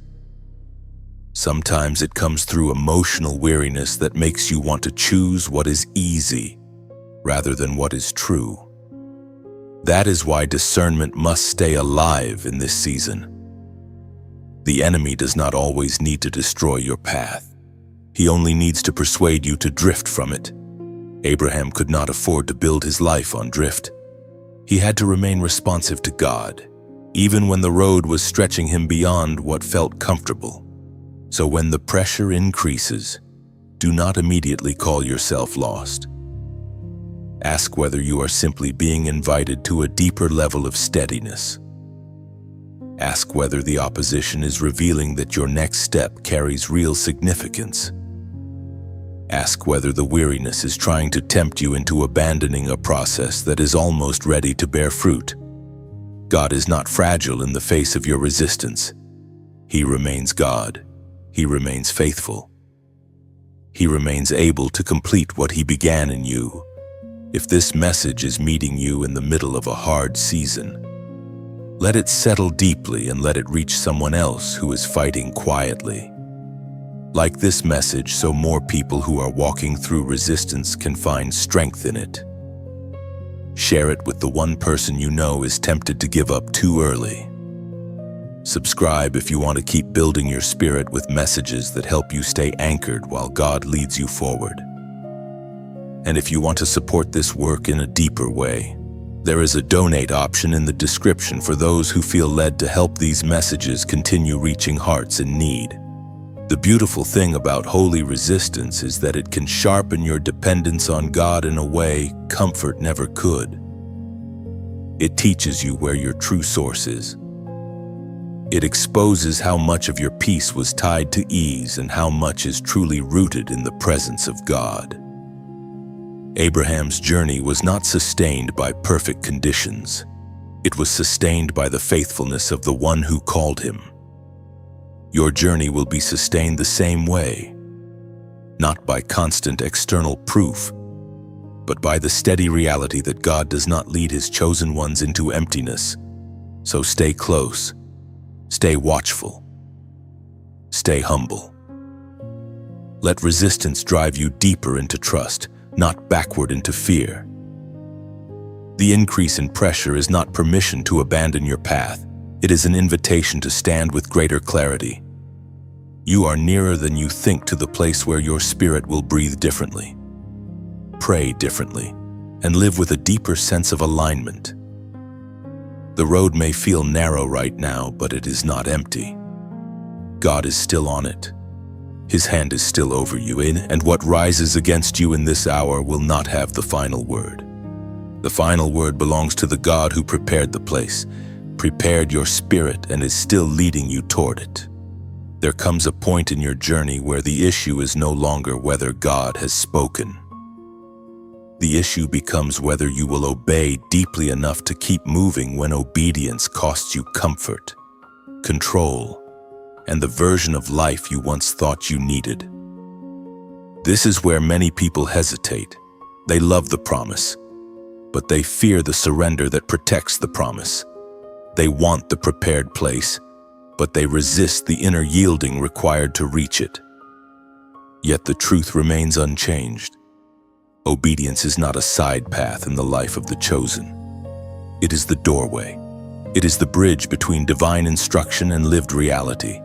Sometimes it comes through emotional weariness that makes you want to choose what is easy rather than what is true. That is why discernment must stay alive in this season. The enemy does not always need to destroy your path. He only needs to persuade you to drift from it. Abraham could not afford to build his life on drift. He had to remain responsive to God, even when the road was stretching him beyond what felt comfortable. So when the pressure increases, do not immediately call yourself lost. Ask whether you are simply being invited to a deeper level of steadiness. Ask whether the opposition is revealing that your next step carries real significance. Ask whether the weariness is trying to tempt you into abandoning a process that is almost ready to bear fruit. God is not fragile in the face of your resistance. He remains God. He remains faithful. He remains able to complete what He began in you. If this message is meeting you in the middle of a hard season, let it settle deeply and let it reach someone else who is fighting quietly. Like this message so more people who are walking through resistance can find strength in it. Share it with the one person you know is tempted to give up too early. Subscribe if you want to keep building your spirit with messages that help you stay anchored while God leads you forward. And if you want to support this work in a deeper way, there is a donate option in the description for those who feel led to help these messages continue reaching hearts in need. The beautiful thing about holy resistance is that it can sharpen your dependence on God in a way comfort never could. It teaches you where your true source is. It exposes how much of your peace was tied to ease and how much is truly rooted in the presence of God. Abraham's journey was not sustained by perfect conditions. It was sustained by the faithfulness of the one who called him. Your journey will be sustained the same way, not by constant external proof, but by the steady reality that God does not lead his chosen ones into emptiness. So stay close, stay watchful, stay humble. Let resistance drive you deeper into trust, not backward into fear. The increase in pressure is not permission to abandon your path. It is an invitation to stand with greater clarity. You are nearer than you think to the place where your spirit will breathe differently, pray differently, and live with a deeper sense of alignment. The road may feel narrow right now, but it is not empty. God is still on it. His hand is still over you, and what rises against you in this hour will not have the final word. The final word belongs to the God who prepared the place, prepared your spirit, and is still leading you toward it. There comes a point in your journey where the issue is no longer whether God has spoken. The issue becomes whether you will obey deeply enough to keep moving when obedience costs you comfort, control, and the version of life you once thought you needed. This is where many people hesitate. They love the promise, but they fear the surrender that protects the promise. They want the prepared place, but they resist the inner yielding required to reach it. Yet the truth remains unchanged. Obedience is not a side path in the life of the chosen. It is the doorway. It is the bridge between divine instruction and lived reality.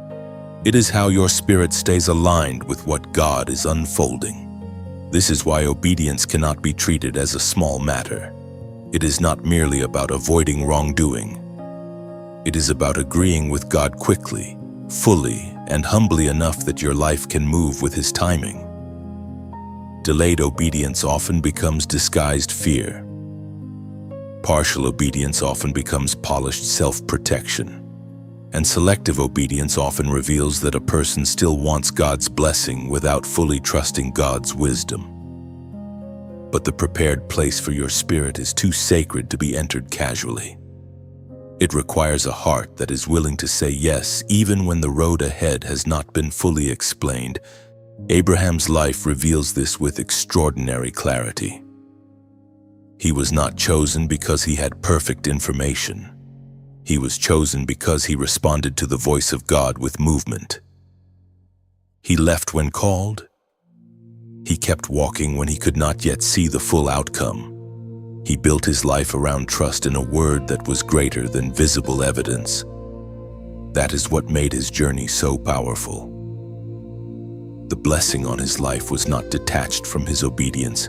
It is how your spirit stays aligned with what God is unfolding. This is why obedience cannot be treated as a small matter. It is not merely about avoiding wrongdoing. It is about agreeing with God quickly, fully, and humbly enough that your life can move with His timing. Delayed obedience often becomes disguised fear. Partial obedience often becomes polished self-protection. And selective obedience often reveals that a person still wants God's blessing without fully trusting God's wisdom. But the prepared place for your spirit is too sacred to be entered casually. It requires a heart that is willing to say yes even when the road ahead has not been fully explained. Abraham's life reveals this with extraordinary clarity. He was not chosen because he had perfect information. He was chosen because he responded to the voice of God with movement. He left when called. He kept walking when he could not yet see the full outcome. He built his life around trust in a word that was greater than visible evidence. That is what made his journey so powerful. The blessing on his life was not detached from his obedience.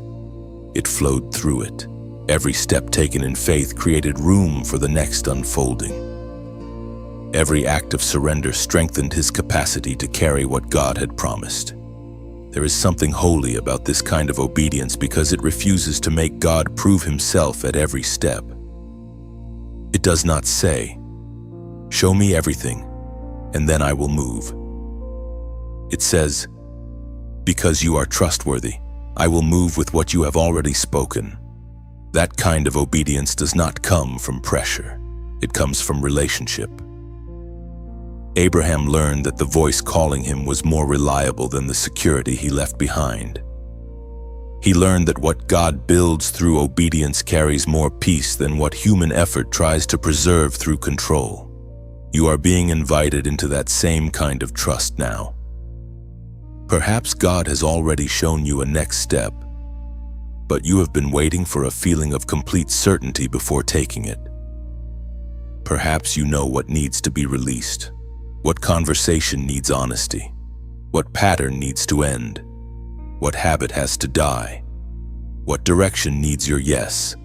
It flowed through it. Every step taken in faith created room for the next unfolding. Every act of surrender strengthened his capacity to carry what God had promised. There is something holy about this kind of obedience because it refuses to make God prove himself at every step. It does not say, "Show me everything, and then I will move." It says, "Because you are trustworthy, I will move with what you have already spoken." That kind of obedience does not come from pressure. It comes from relationship. Abraham learned that the voice calling him was more reliable than the security he left behind. He learned that what God builds through obedience carries more peace than what human effort tries to preserve through control. You are being invited into that same kind of trust now. Perhaps God has already shown you a next step, but you have been waiting for a feeling of complete certainty before taking it. Perhaps you know what needs to be released, what conversation needs honesty, what pattern needs to end, what habit has to die, what direction needs your yes.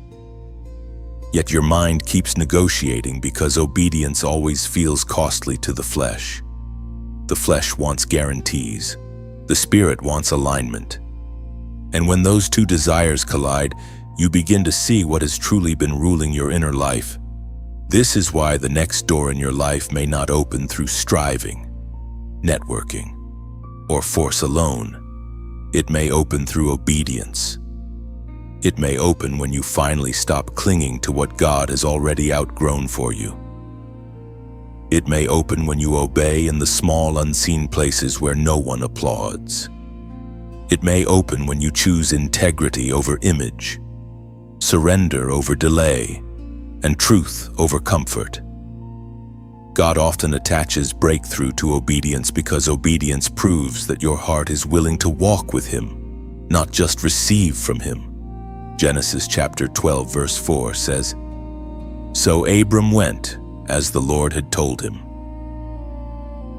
Yet your mind keeps negotiating because obedience always feels costly to the flesh. The flesh wants guarantees. The spirit wants alignment. And when those two desires collide, you begin to see what has truly been ruling your inner life. This is why the next door in your life may not open through striving, networking, or force alone. It may open through obedience. It may open when you finally stop clinging to what God has already outgrown for you. It may open when you obey in the small, unseen places where no one applauds. It may open when you choose integrity over image, surrender over delay, and truth over comfort. God often attaches breakthrough to obedience because obedience proves that your heart is willing to walk with Him, not just receive from Him. Genesis chapter 12 verse 4 says, "So Abram went as the Lord had told him."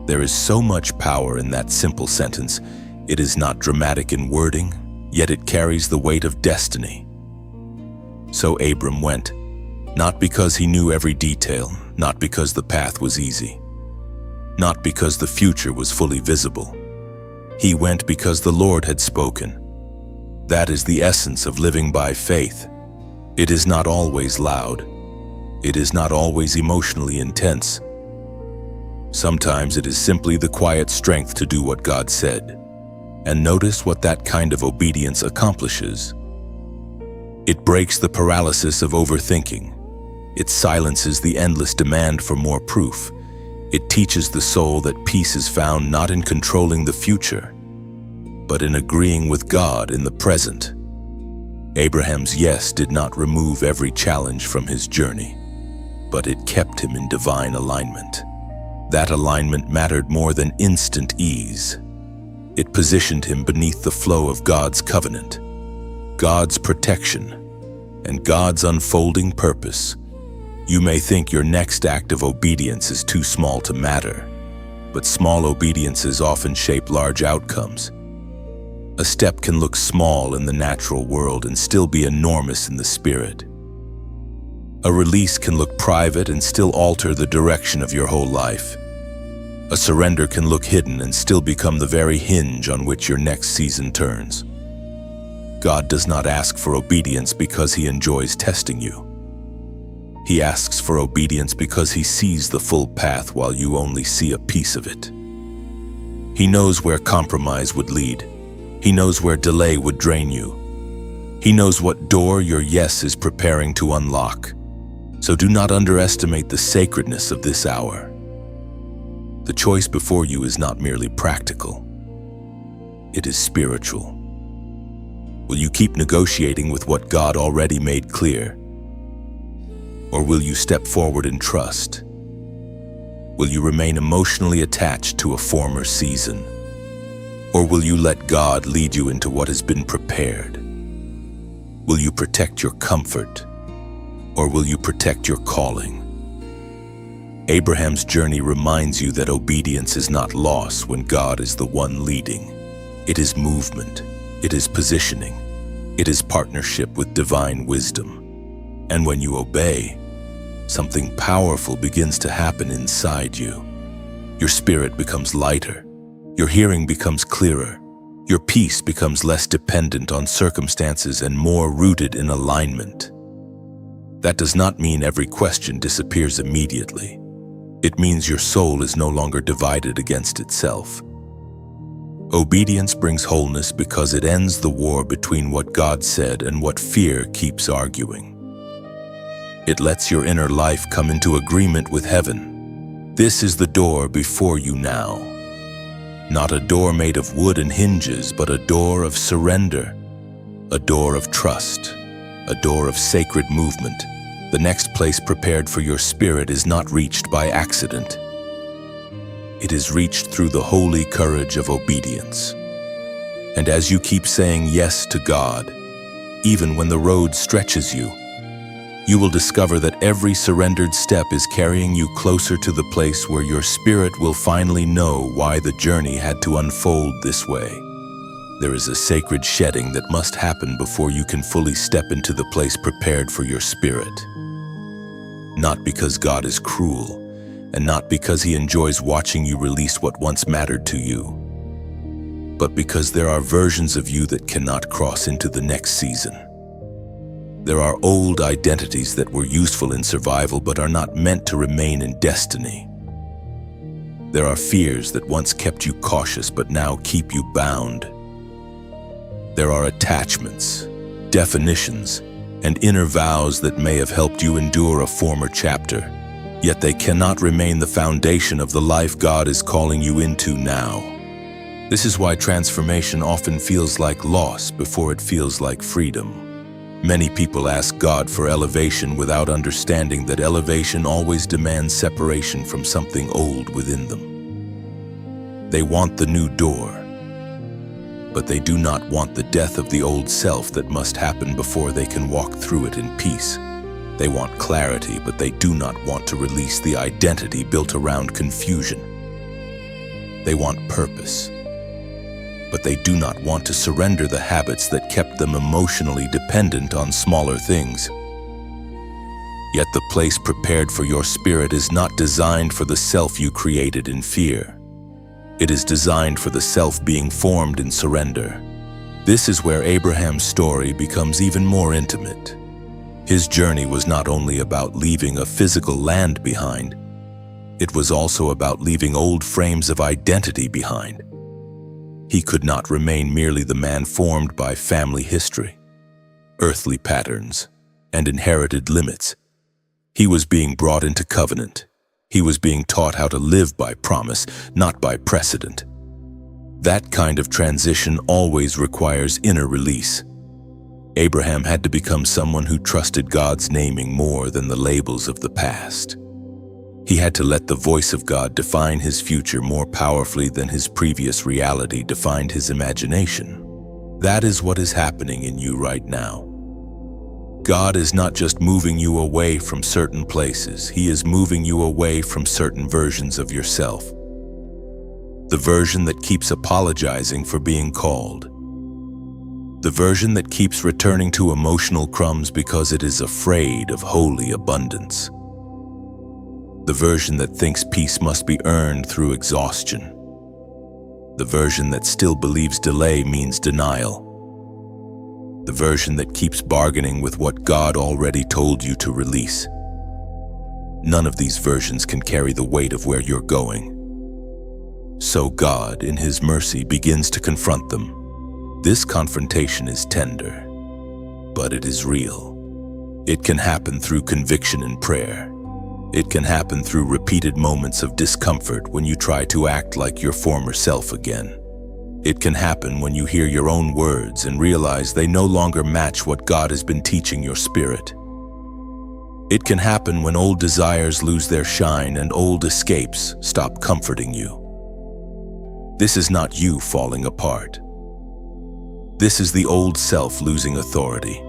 There is so much power in that simple sentence. It is not dramatic in wording, yet it carries the weight of destiny. So Abram went, not because he knew every detail, not because the path was easy, not because the future was fully visible. He went because the Lord had spoken. That is the essence of living by faith. It is not always loud. It is not always emotionally intense. Sometimes it is simply the quiet strength to do what God said. And notice what that kind of obedience accomplishes. It breaks the paralysis of overthinking. It silences the endless demand for more proof. It teaches the soul that peace is found not in controlling the future, but in agreeing with God in the present. Abraham's yes did not remove every challenge from his journey, but it kept him in divine alignment. That alignment mattered more than instant ease. It positioned him beneath the flow of God's covenant, God's protection, and God's unfolding purpose. You may think your next act of obedience is too small to matter, but small obediences often shape large outcomes. A step can look small in the natural world and still be enormous in the spirit. A release can look private and still alter the direction of your whole life. A surrender can look hidden and still become the very hinge on which your next season turns. God does not ask for obedience because He enjoys testing you. He asks for obedience because He sees the full path while you only see a piece of it. He knows where compromise would lead. He knows where delay would drain you. He knows what door your yes is preparing to unlock. So do not underestimate the sacredness of this hour. The choice before you is not merely practical. It is spiritual. Will you keep negotiating with what God already made clear? Or will you step forward in trust? Will you remain emotionally attached to a former season? Or will you let God lead you into what has been prepared? Will you protect your comfort? Or will you protect your calling? Abraham's journey reminds you that obedience is not loss when God is the one leading. It is movement. It is positioning. It is partnership with divine wisdom. And when you obey, something powerful begins to happen inside you. Your spirit becomes lighter. Your hearing becomes clearer. Your peace becomes less dependent on circumstances and more rooted in alignment. That does not mean every question disappears immediately. It means your soul is no longer divided against itself. Obedience brings wholeness because it ends the war between what God said and what fear keeps arguing. It lets your inner life come into agreement with heaven. This is the door before you now. Not a door made of wood and hinges, but a door of surrender, a door of trust, a door of sacred movement. The next place prepared for your spirit is not reached by accident. It is reached through the holy courage of obedience. And as you keep saying yes to God, even when the road stretches you, you will discover that every surrendered step is carrying you closer to the place where your spirit will finally know why the journey had to unfold this way. There is a sacred shedding that must happen before you can fully step into the place prepared for your spirit. Not because God is cruel, and not because He enjoys watching you release what once mattered to you, but because there are versions of you that cannot cross into the next season. There are old identities that were useful in survival but are not meant to remain in destiny. There are fears that once kept you cautious but now keep you bound. There are attachments, definitions, and inner vows that may have helped you endure a former chapter, yet they cannot remain the foundation of the life God is calling you into now. This is why transformation often feels like loss before it feels like freedom. Many people ask God for elevation without understanding that elevation always demands separation from something old within them. They want the new door, but they do not want the death of the old self that must happen before they can walk through it in peace. They want clarity, but they do not want to release the identity built around confusion. They want purpose, but they do not want to surrender the habits that kept them emotionally dependent on smaller things. Yet the place prepared for your spirit is not designed for the self you created in fear. It is designed for the self being formed in surrender. This is where Abraham's story becomes even more intimate. His journey was not only about leaving a physical land behind, it was also about leaving old frames of identity behind. He could not remain merely the man formed by family history, earthly patterns, and inherited limits. He was being brought into covenant. He was being taught how to live by promise, not by precedent. That kind of transition always requires inner release. Abraham had to become someone who trusted God's naming more than the labels of the past. He had to let the voice of God define his future more powerfully than his previous reality defined his imagination. That is what is happening in you right now. God is not just moving you away from certain places, He is moving you away from certain versions of yourself. The version that keeps apologizing for being called. The version that keeps returning to emotional crumbs because it is afraid of holy abundance. The version that thinks peace must be earned through exhaustion. The version that still believes delay means denial. The version that keeps bargaining with what God already told you to release. None of these versions can carry the weight of where you're going. So God, in His mercy, begins to confront them. This confrontation is tender, but it is real. It can happen through conviction and prayer. It can happen through repeated moments of discomfort when you try to act like your former self again. It can happen when you hear your own words and realize they no longer match what God has been teaching your spirit. It can happen when old desires lose their shine and old escapes stop comforting you. This is not you falling apart. This is the old self losing authority.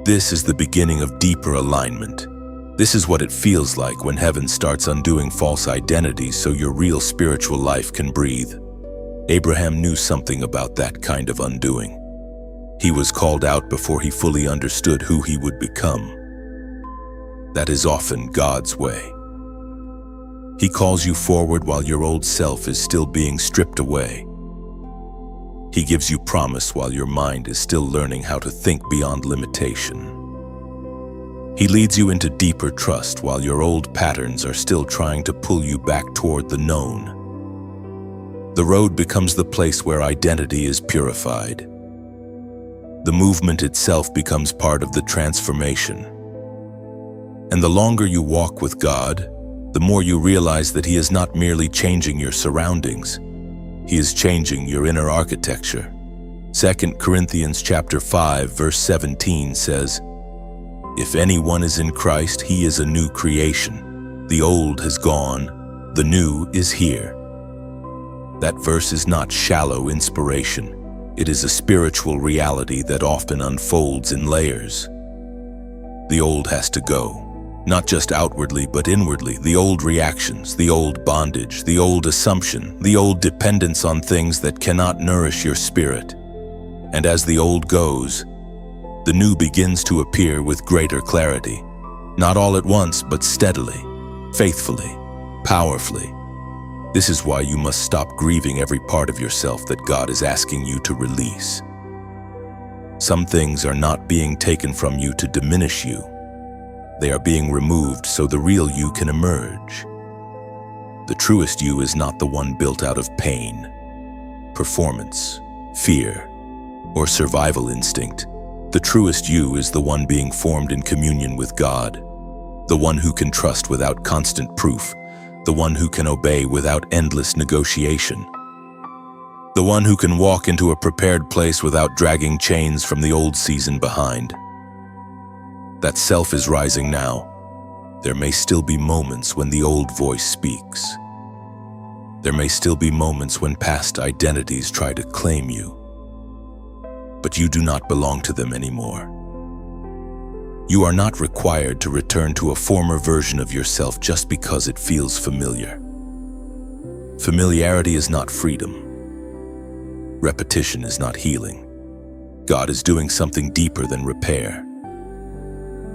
This is the beginning of deeper alignment. This is what it feels like when heaven starts undoing false identities so your real spiritual life can breathe. Abraham knew something about that kind of undoing. He was called out before he fully understood who he would become. That is often God's way. He calls you forward while your old self is still being stripped away. He gives you promise while your mind is still learning how to think beyond limitation. He leads you into deeper trust while your old patterns are still trying to pull you back toward the known. The road becomes the place where identity is purified. The movement itself becomes part of the transformation. And the longer you walk with God, the more you realize that He is not merely changing your surroundings, He is changing your inner architecture. 2 Corinthians chapter 5, verse 17 says, "If anyone is in Christ, he is a new creation. The old has gone, the new is here." That verse is not shallow inspiration. It is a spiritual reality that often unfolds in layers. The old has to go. Not just outwardly, but inwardly. The old reactions, the old bondage, the old assumption, the old dependence on things that cannot nourish your spirit. And as the old goes, the new begins to appear with greater clarity. Not all at once, but steadily, faithfully, powerfully. This is why you must stop grieving every part of yourself that God is asking you to release. Some things are not being taken from you to diminish you. They are being removed so the real you can emerge. The truest you is not the one built out of pain, performance, fear, or survival instinct. The truest you is the one being formed in communion with God, the one who can trust without constant proof, the one who can obey without endless negotiation, the one who can walk into a prepared place without dragging chains from the old season behind. That self is rising now. There may still be moments when the old voice speaks. There may still be moments when past identities try to claim you. But you do not belong to them anymore. You are not required to return to a former version of yourself just because it feels familiar. Familiarity is not freedom. Repetition is not healing. God is doing something deeper than repair.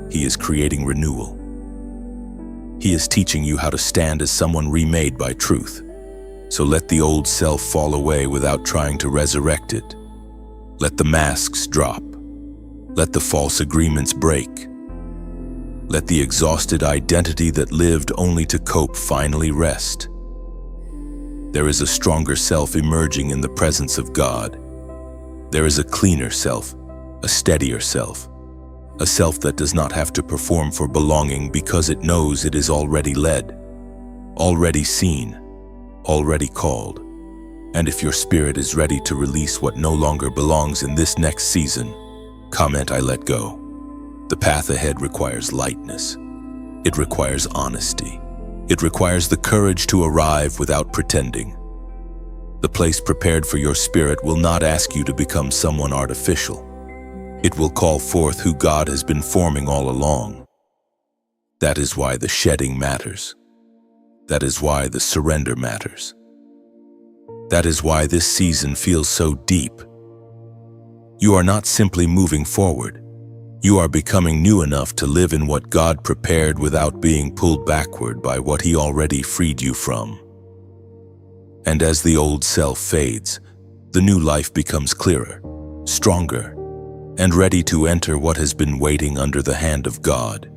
He is creating renewal. He is teaching you how to stand as someone remade by truth. So let the old self fall away without trying to resurrect it. Let the masks drop. Let the false agreements break. Let the exhausted identity that lived only to cope finally rest. There is a stronger self emerging in the presence of God. There is a cleaner self, a steadier self, a self that does not have to perform for belonging because it knows it is already led, already seen, already called. And if your spirit is ready to release what no longer belongs in this next season, comment, "I let go." The path ahead requires lightness. It requires honesty. It requires the courage to arrive without pretending. The place prepared for your spirit will not ask you to become someone artificial. It will call forth who God has been forming all along. That is why the shedding matters. That is why the surrender matters. That is why this season feels so deep. You are not simply moving forward. You are becoming new enough to live in what God prepared without being pulled backward by what He already freed you from. And as the old self fades, the new life becomes clearer, stronger, and ready to enter what has been waiting under the hand of God.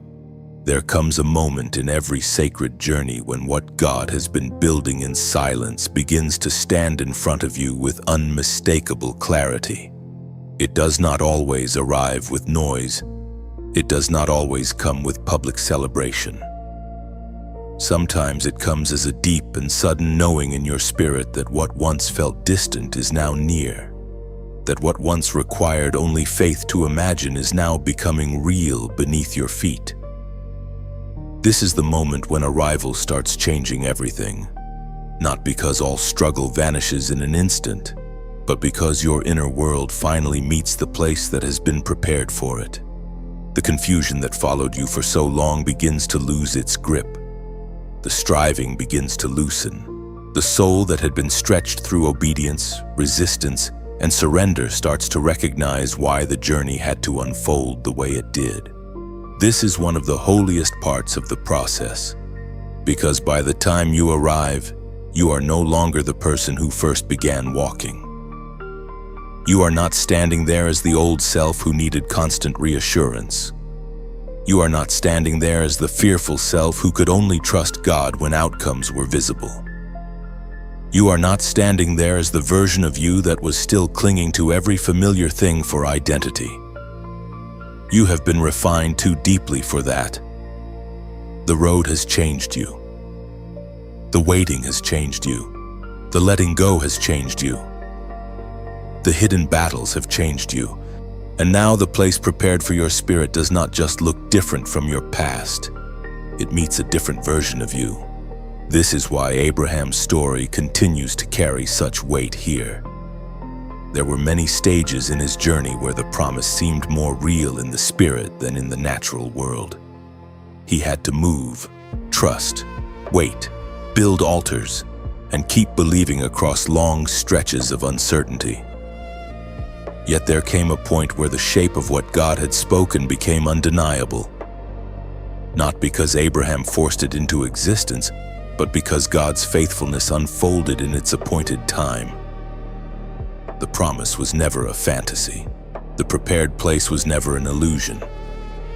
There comes a moment in every sacred journey when what God has been building in silence begins to stand in front of you with unmistakable clarity. It does not always arrive with noise. It does not always come with public celebration. Sometimes it comes as a deep and sudden knowing in your spirit that what once felt distant is now near. That what once required only faith to imagine is now becoming real beneath your feet. This is the moment when arrival starts changing everything, not because all struggle vanishes in an instant, but because your inner world finally meets the place that has been prepared for it. The confusion that followed you for so long begins to lose its grip. The striving begins to loosen. The soul that had been stretched through obedience, resistance, and surrender starts to recognize why the journey had to unfold the way it did. This is one of the holiest parts of the process, because by the time you arrive, you are no longer the person who first began walking. You are not standing there as the old self who needed constant reassurance. You are not standing there as the fearful self who could only trust God when outcomes were visible. You are not standing there as the version of you that was still clinging to every familiar thing for identity. You have been refined too deeply for that. The road has changed you. The waiting has changed you. The letting go has changed you. The hidden battles have changed you. And now the place prepared for your spirit does not just look different from your past. It meets a different version of you. This is why Abraham's story continues to carry such weight here. There were many stages in his journey where the promise seemed more real in the spirit than in the natural world. He had to move, trust, wait, build altars, and keep believing across long stretches of uncertainty. Yet there came a point where the shape of what God had spoken became undeniable. Not because Abraham forced it into existence, but because God's faithfulness unfolded in its appointed time. The promise was never a fantasy. The prepared place was never an illusion.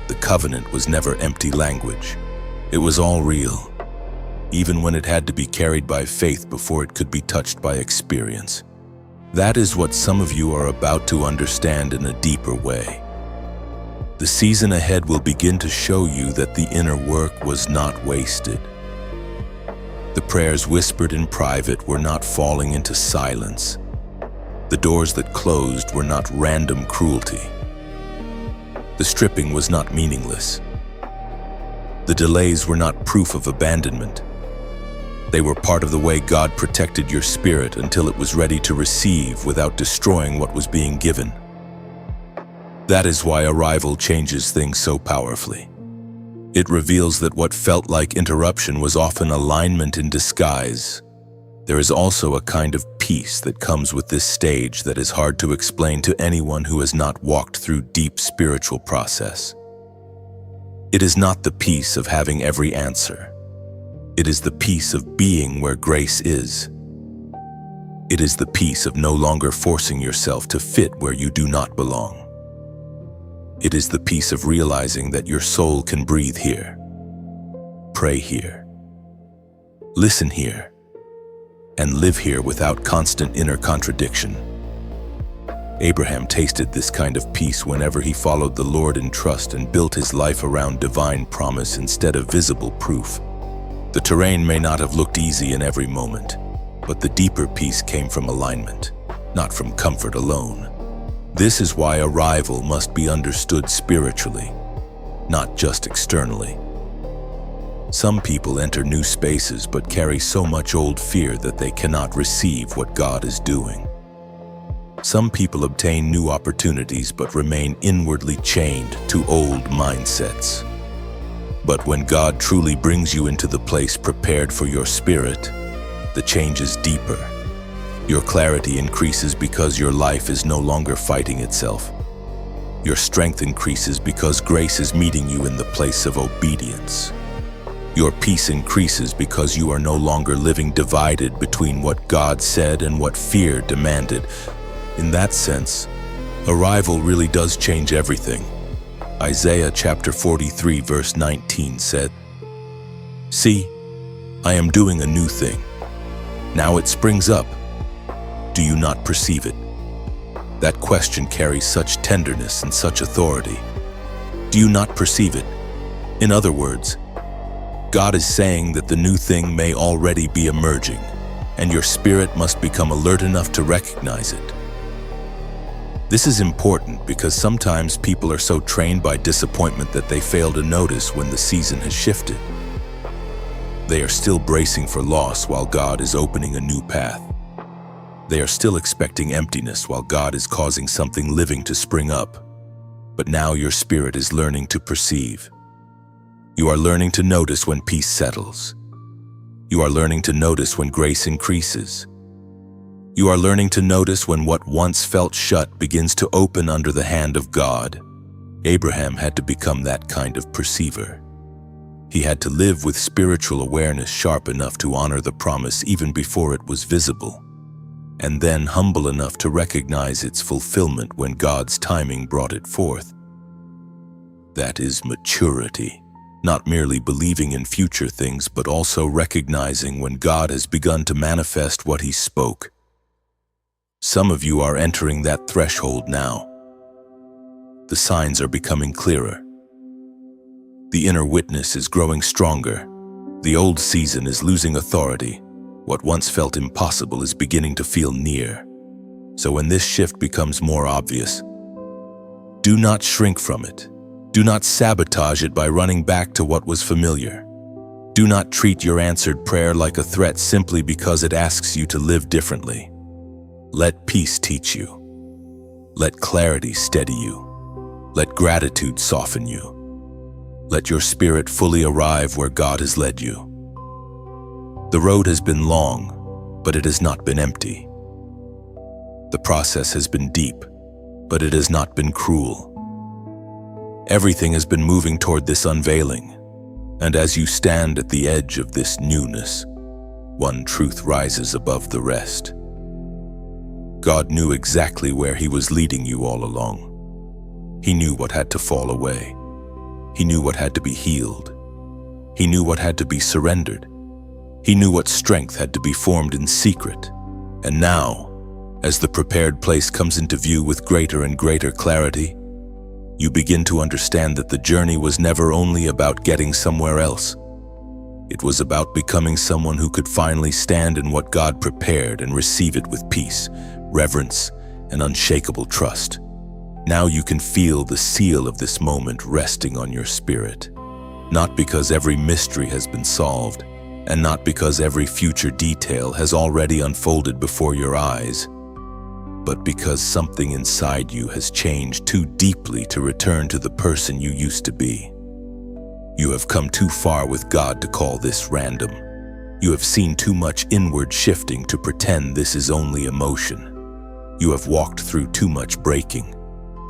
The covenant was never empty language. It was all real, even when it had to be carried by faith before it could be touched by experience. That is what some of you are about to understand in a deeper way. The season ahead will begin to show you that the inner work was not wasted. The prayers whispered in private were not falling into silence. The doors that closed were not random cruelty. The stripping was not meaningless. The delays were not proof of abandonment. They were part of the way God protected your spirit until it was ready to receive without destroying what was being given. That is why arrival changes things so powerfully. It reveals that what felt like interruption was often alignment in disguise. There is also a kind of peace that comes with this stage that is hard to explain to anyone who has not walked through deep spiritual process. It is not the peace of having every answer. It is the peace of being where grace is. It is the peace of no longer forcing yourself to fit where you do not belong. It is the peace of realizing that your soul can breathe here, pray here, listen here, and live here without constant inner contradiction. Abraham tasted this kind of peace whenever he followed the Lord in trust and built his life around divine promise instead of visible proof. The terrain may not have looked easy in every moment, but the deeper peace came from alignment, not from comfort alone. This is why arrival must be understood spiritually, not just externally. Some people enter new spaces but carry so much old fear that they cannot receive what God is doing. Some people obtain new opportunities but remain inwardly chained to old mindsets. But when God truly brings you into the place prepared for your spirit, the change is deeper. Your clarity increases because your life is no longer fighting itself. Your strength increases because grace is meeting you in the place of obedience. Your peace increases because you are no longer living divided between what God said and what fear demanded. In that sense, arrival really does change everything. Isaiah chapter 43 verse 19 said, "See, I am doing a new thing. Now it springs up. Do you not perceive it?" That question carries such tenderness and such authority. Do you not perceive it? In other words, God is saying that the new thing may already be emerging, and your spirit must become alert enough to recognize it. This is important because sometimes people are so trained by disappointment that they fail to notice when the season has shifted. They are still bracing for loss while God is opening a new path. They are still expecting emptiness while God is causing something living to spring up. But now your spirit is learning to perceive. You are learning to notice when peace settles. You are learning to notice when grace increases. You are learning to notice when what once felt shut begins to open under the hand of God. Abraham had to become that kind of perceiver. He had to live with spiritual awareness sharp enough to honor the promise even before it was visible, and then humble enough to recognize its fulfillment when God's timing brought it forth. That is maturity, not merely believing in future things, but also recognizing when God has begun to manifest what He spoke. Some of you are entering that threshold now. The signs are becoming clearer. The inner witness is growing stronger. The old season is losing authority. What once felt impossible is beginning to feel near. So when this shift becomes more obvious, do not shrink from it. Do not sabotage it by running back to what was familiar. Do not treat your answered prayer like a threat simply because it asks you to live differently. Let peace teach you. Let clarity steady you. Let gratitude soften you. Let your spirit fully arrive where God has led you. The road has been long, but it has not been empty. The process has been deep, but it has not been cruel. Everything has been moving toward this unveiling, and as you stand at the edge of this newness, one truth rises above the rest. God knew exactly where He was leading you all along. He knew what had to fall away. He knew what had to be healed. He knew what had to be surrendered. He knew what strength had to be formed in secret. And now, as the prepared place comes into view with greater and greater clarity, you begin to understand that the journey was never only about getting somewhere else. It was about becoming someone who could finally stand in what God prepared and receive it with peace, reverence, and unshakable trust. Now you can feel the seal of this moment resting on your spirit. Not because every mystery has been solved, and not because every future detail has already unfolded before your eyes, but because something inside you has changed too deeply to return to the person you used to be. You have come too far with God to call this random. You have seen too much inward shifting to pretend this is only emotion. You have walked through too much breaking,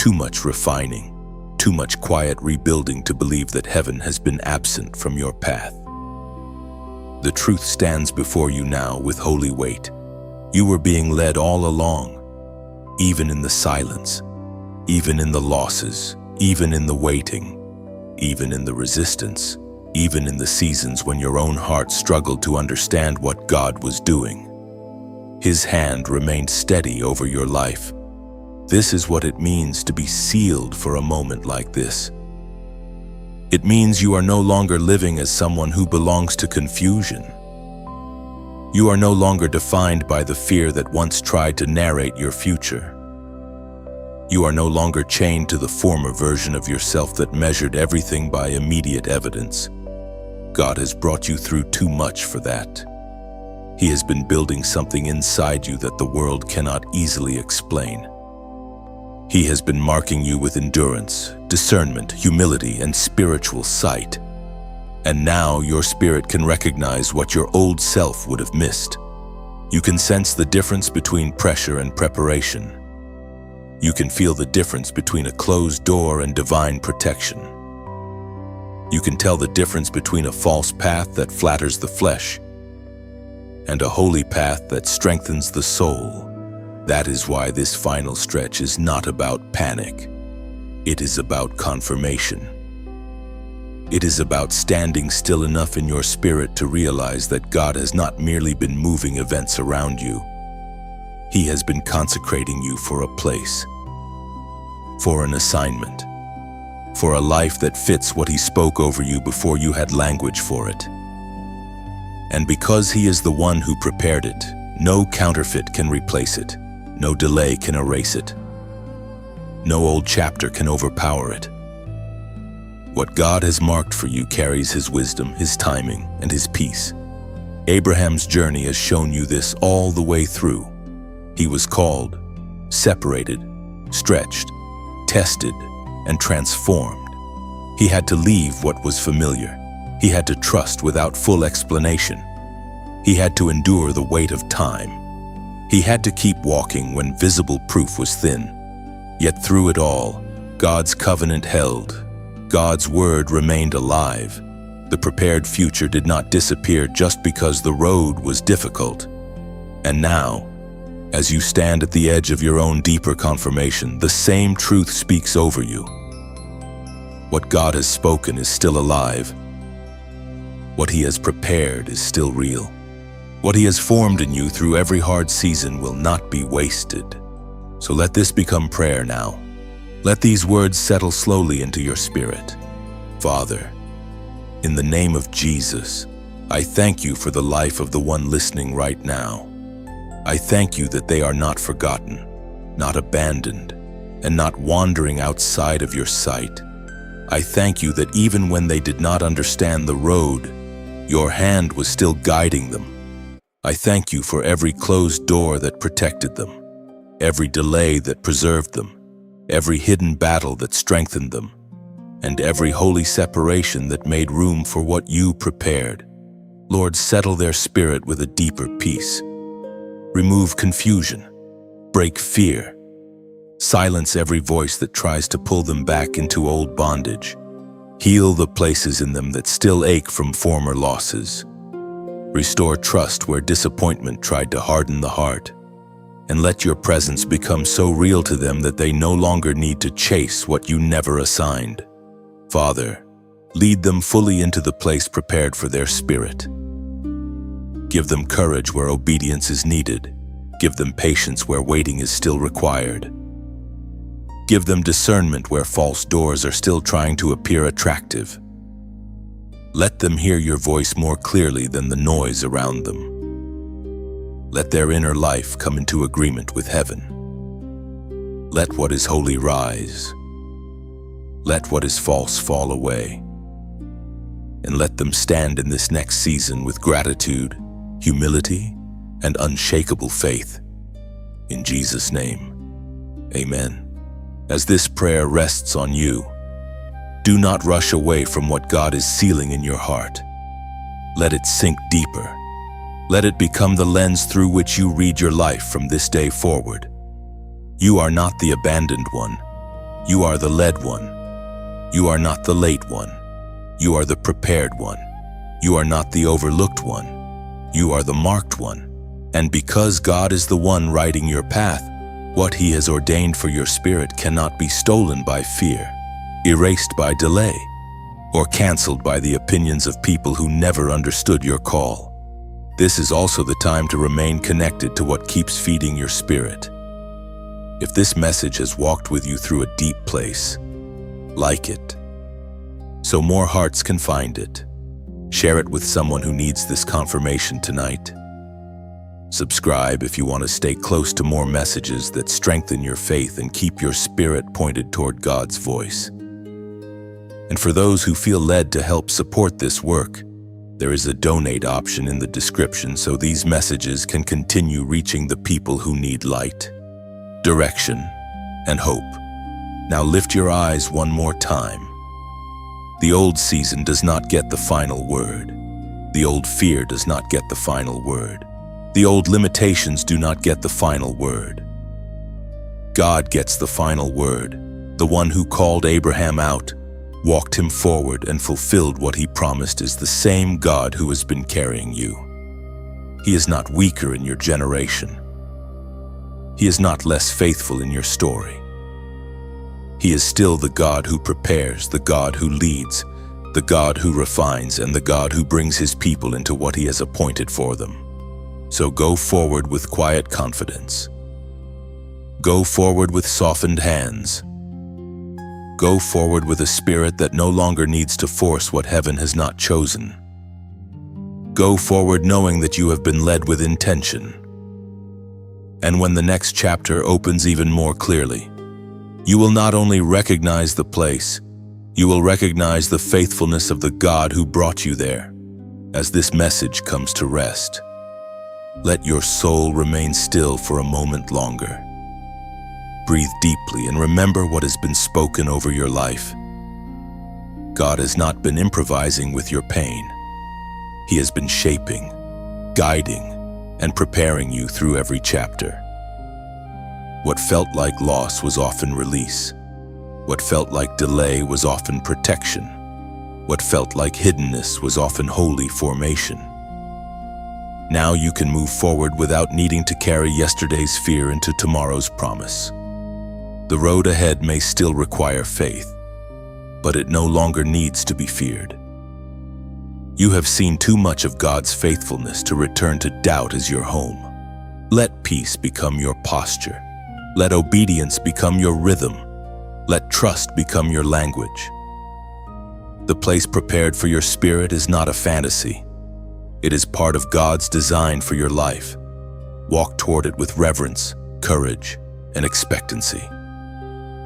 too much refining, too much quiet rebuilding to believe that heaven has been absent from your path. The truth stands before you now with holy weight. You were being led all along, even in the silence, even in the losses, even in the waiting, even in the resistance, even in the seasons when your own heart struggled to understand what God was doing. His hand remained steady over your life. This is what it means to be sealed for a moment like this. It means you are no longer living as someone who belongs to confusion. You are no longer defined by the fear that once tried to narrate your future. You are no longer chained to the former version of yourself that measured everything by immediate evidence. God has brought you through too much for that. He has been building something inside you that the world cannot easily explain. He has been marking you with endurance, discernment, humility, and spiritual sight. And now your spirit can recognize what your old self would have missed. You can sense the difference between pressure and preparation. You can feel the difference between a closed door and divine protection. You can tell the difference between a false path that flatters the flesh and a holy path that strengthens the soul. That is why this final stretch is not about panic. It is about confirmation. It is about standing still enough in your spirit to realize that God has not merely been moving events around you. He has been consecrating you for a place, for an assignment, for a life that fits what He spoke over you before you had language for it. And because He is the one who prepared it, no counterfeit can replace it. No delay can erase it. No old chapter can overpower it. What God has marked for you carries His wisdom, His timing, and His peace. Abraham's journey has shown you this all the way through. He was called, separated, stretched, tested, and transformed. He had to leave what was familiar. He had to trust without full explanation. He had to endure the weight of time. He had to keep walking when visible proof was thin. Yet through it all, God's covenant held. God's word remained alive. The prepared future did not disappear just because the road was difficult. And now, as you stand at the edge of your own deeper confirmation, the same truth speaks over you. What God has spoken is still alive. What He has prepared is still real. What He has formed in you through every hard season will not be wasted. So let this become prayer now. Let these words settle slowly into your spirit. Father, in the name of Jesus, I thank You for the life of the one listening right now. I thank You that they are not forgotten, not abandoned, and not wandering outside of Your sight. I thank You that even when they did not understand the road, Your hand was still guiding them. I thank you for every closed door that protected them, every delay that preserved them, every hidden battle that strengthened them, and every holy separation that made room for what you prepared. Lord, settle their spirit with a deeper peace. Remove confusion, break fear, silence every voice that tries to pull them back into old bondage. Heal the places in them that still ache from former losses. Restore trust where disappointment tried to harden the heart. And let your presence become so real to them that they no longer need to chase what you never assigned. Father, lead them fully into the place prepared for their spirit. Give them courage where obedience is needed. Give them patience where waiting is still required. Give them discernment where false doors are still trying to appear attractive. Let them hear your voice more clearly than the noise around them. Let their inner life come into agreement with heaven. Let what is holy rise. Let what is false fall away. And let them stand in this next season with gratitude, humility, and unshakable faith. In Jesus' name, amen. As this prayer rests on you, do not rush away from what God is sealing in your heart. Let it sink deeper. Let it become the lens through which you read your life from this day forward. You are not the abandoned one. You are the led one. You are not the late one. You are the prepared one. You are not the overlooked one. You are the marked one. And because God is the one writing your path, what He has ordained for your spirit cannot be stolen by fear, erased by delay, or canceled by the opinions of people who never understood your call. This is also the time to remain connected to what keeps feeding your spirit. If this message has walked with you through a deep place, like it, so more hearts can find it. Share it with someone who needs this confirmation tonight. Subscribe if you want to stay close to more messages that strengthen your faith and keep your spirit pointed toward God's voice. And for those who feel led to help support this work, there is a donate option in the description so these messages can continue reaching the people who need light, direction, and hope. Now lift your eyes one more time. The old season does not get the final word. The old fear does not get the final word. The old limitations do not get the final word. God gets the final word. The one who called Abraham out, walked him forward, and fulfilled what he promised is the same God who has been carrying you. He is not weaker in your generation. He is not less faithful in your story. He is still the God who prepares, the God who leads, the God who refines, and the God who brings His people into what He has appointed for them. So go forward with quiet confidence. Go forward with softened hands. Go forward with a spirit that no longer needs to force what heaven has not chosen. Go forward knowing that you have been led with intention. And when the next chapter opens even more clearly, you will not only recognize the place, you will recognize the faithfulness of the God who brought you there. As this message comes to rest, let your soul remain still for a moment longer. Breathe deeply and remember what has been spoken over your life. God has not been improvising with your pain. He has been shaping, guiding, and preparing you through every chapter. What felt like loss was often release. What felt like delay was often protection. What felt like hiddenness was often holy formation. Now you can move forward without needing to carry yesterday's fear into tomorrow's promise. The road ahead may still require faith, but it no longer needs to be feared. You have seen too much of God's faithfulness to return to doubt as your home. Let peace become your posture. Let obedience become your rhythm. Let trust become your language. The place prepared for your spirit is not a fantasy. It is part of God's design for your life. Walk toward it with reverence, courage, and expectancy.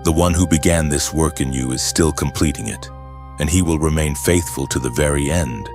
The one who began this work in you is still completing it, and He will remain faithful to the very end.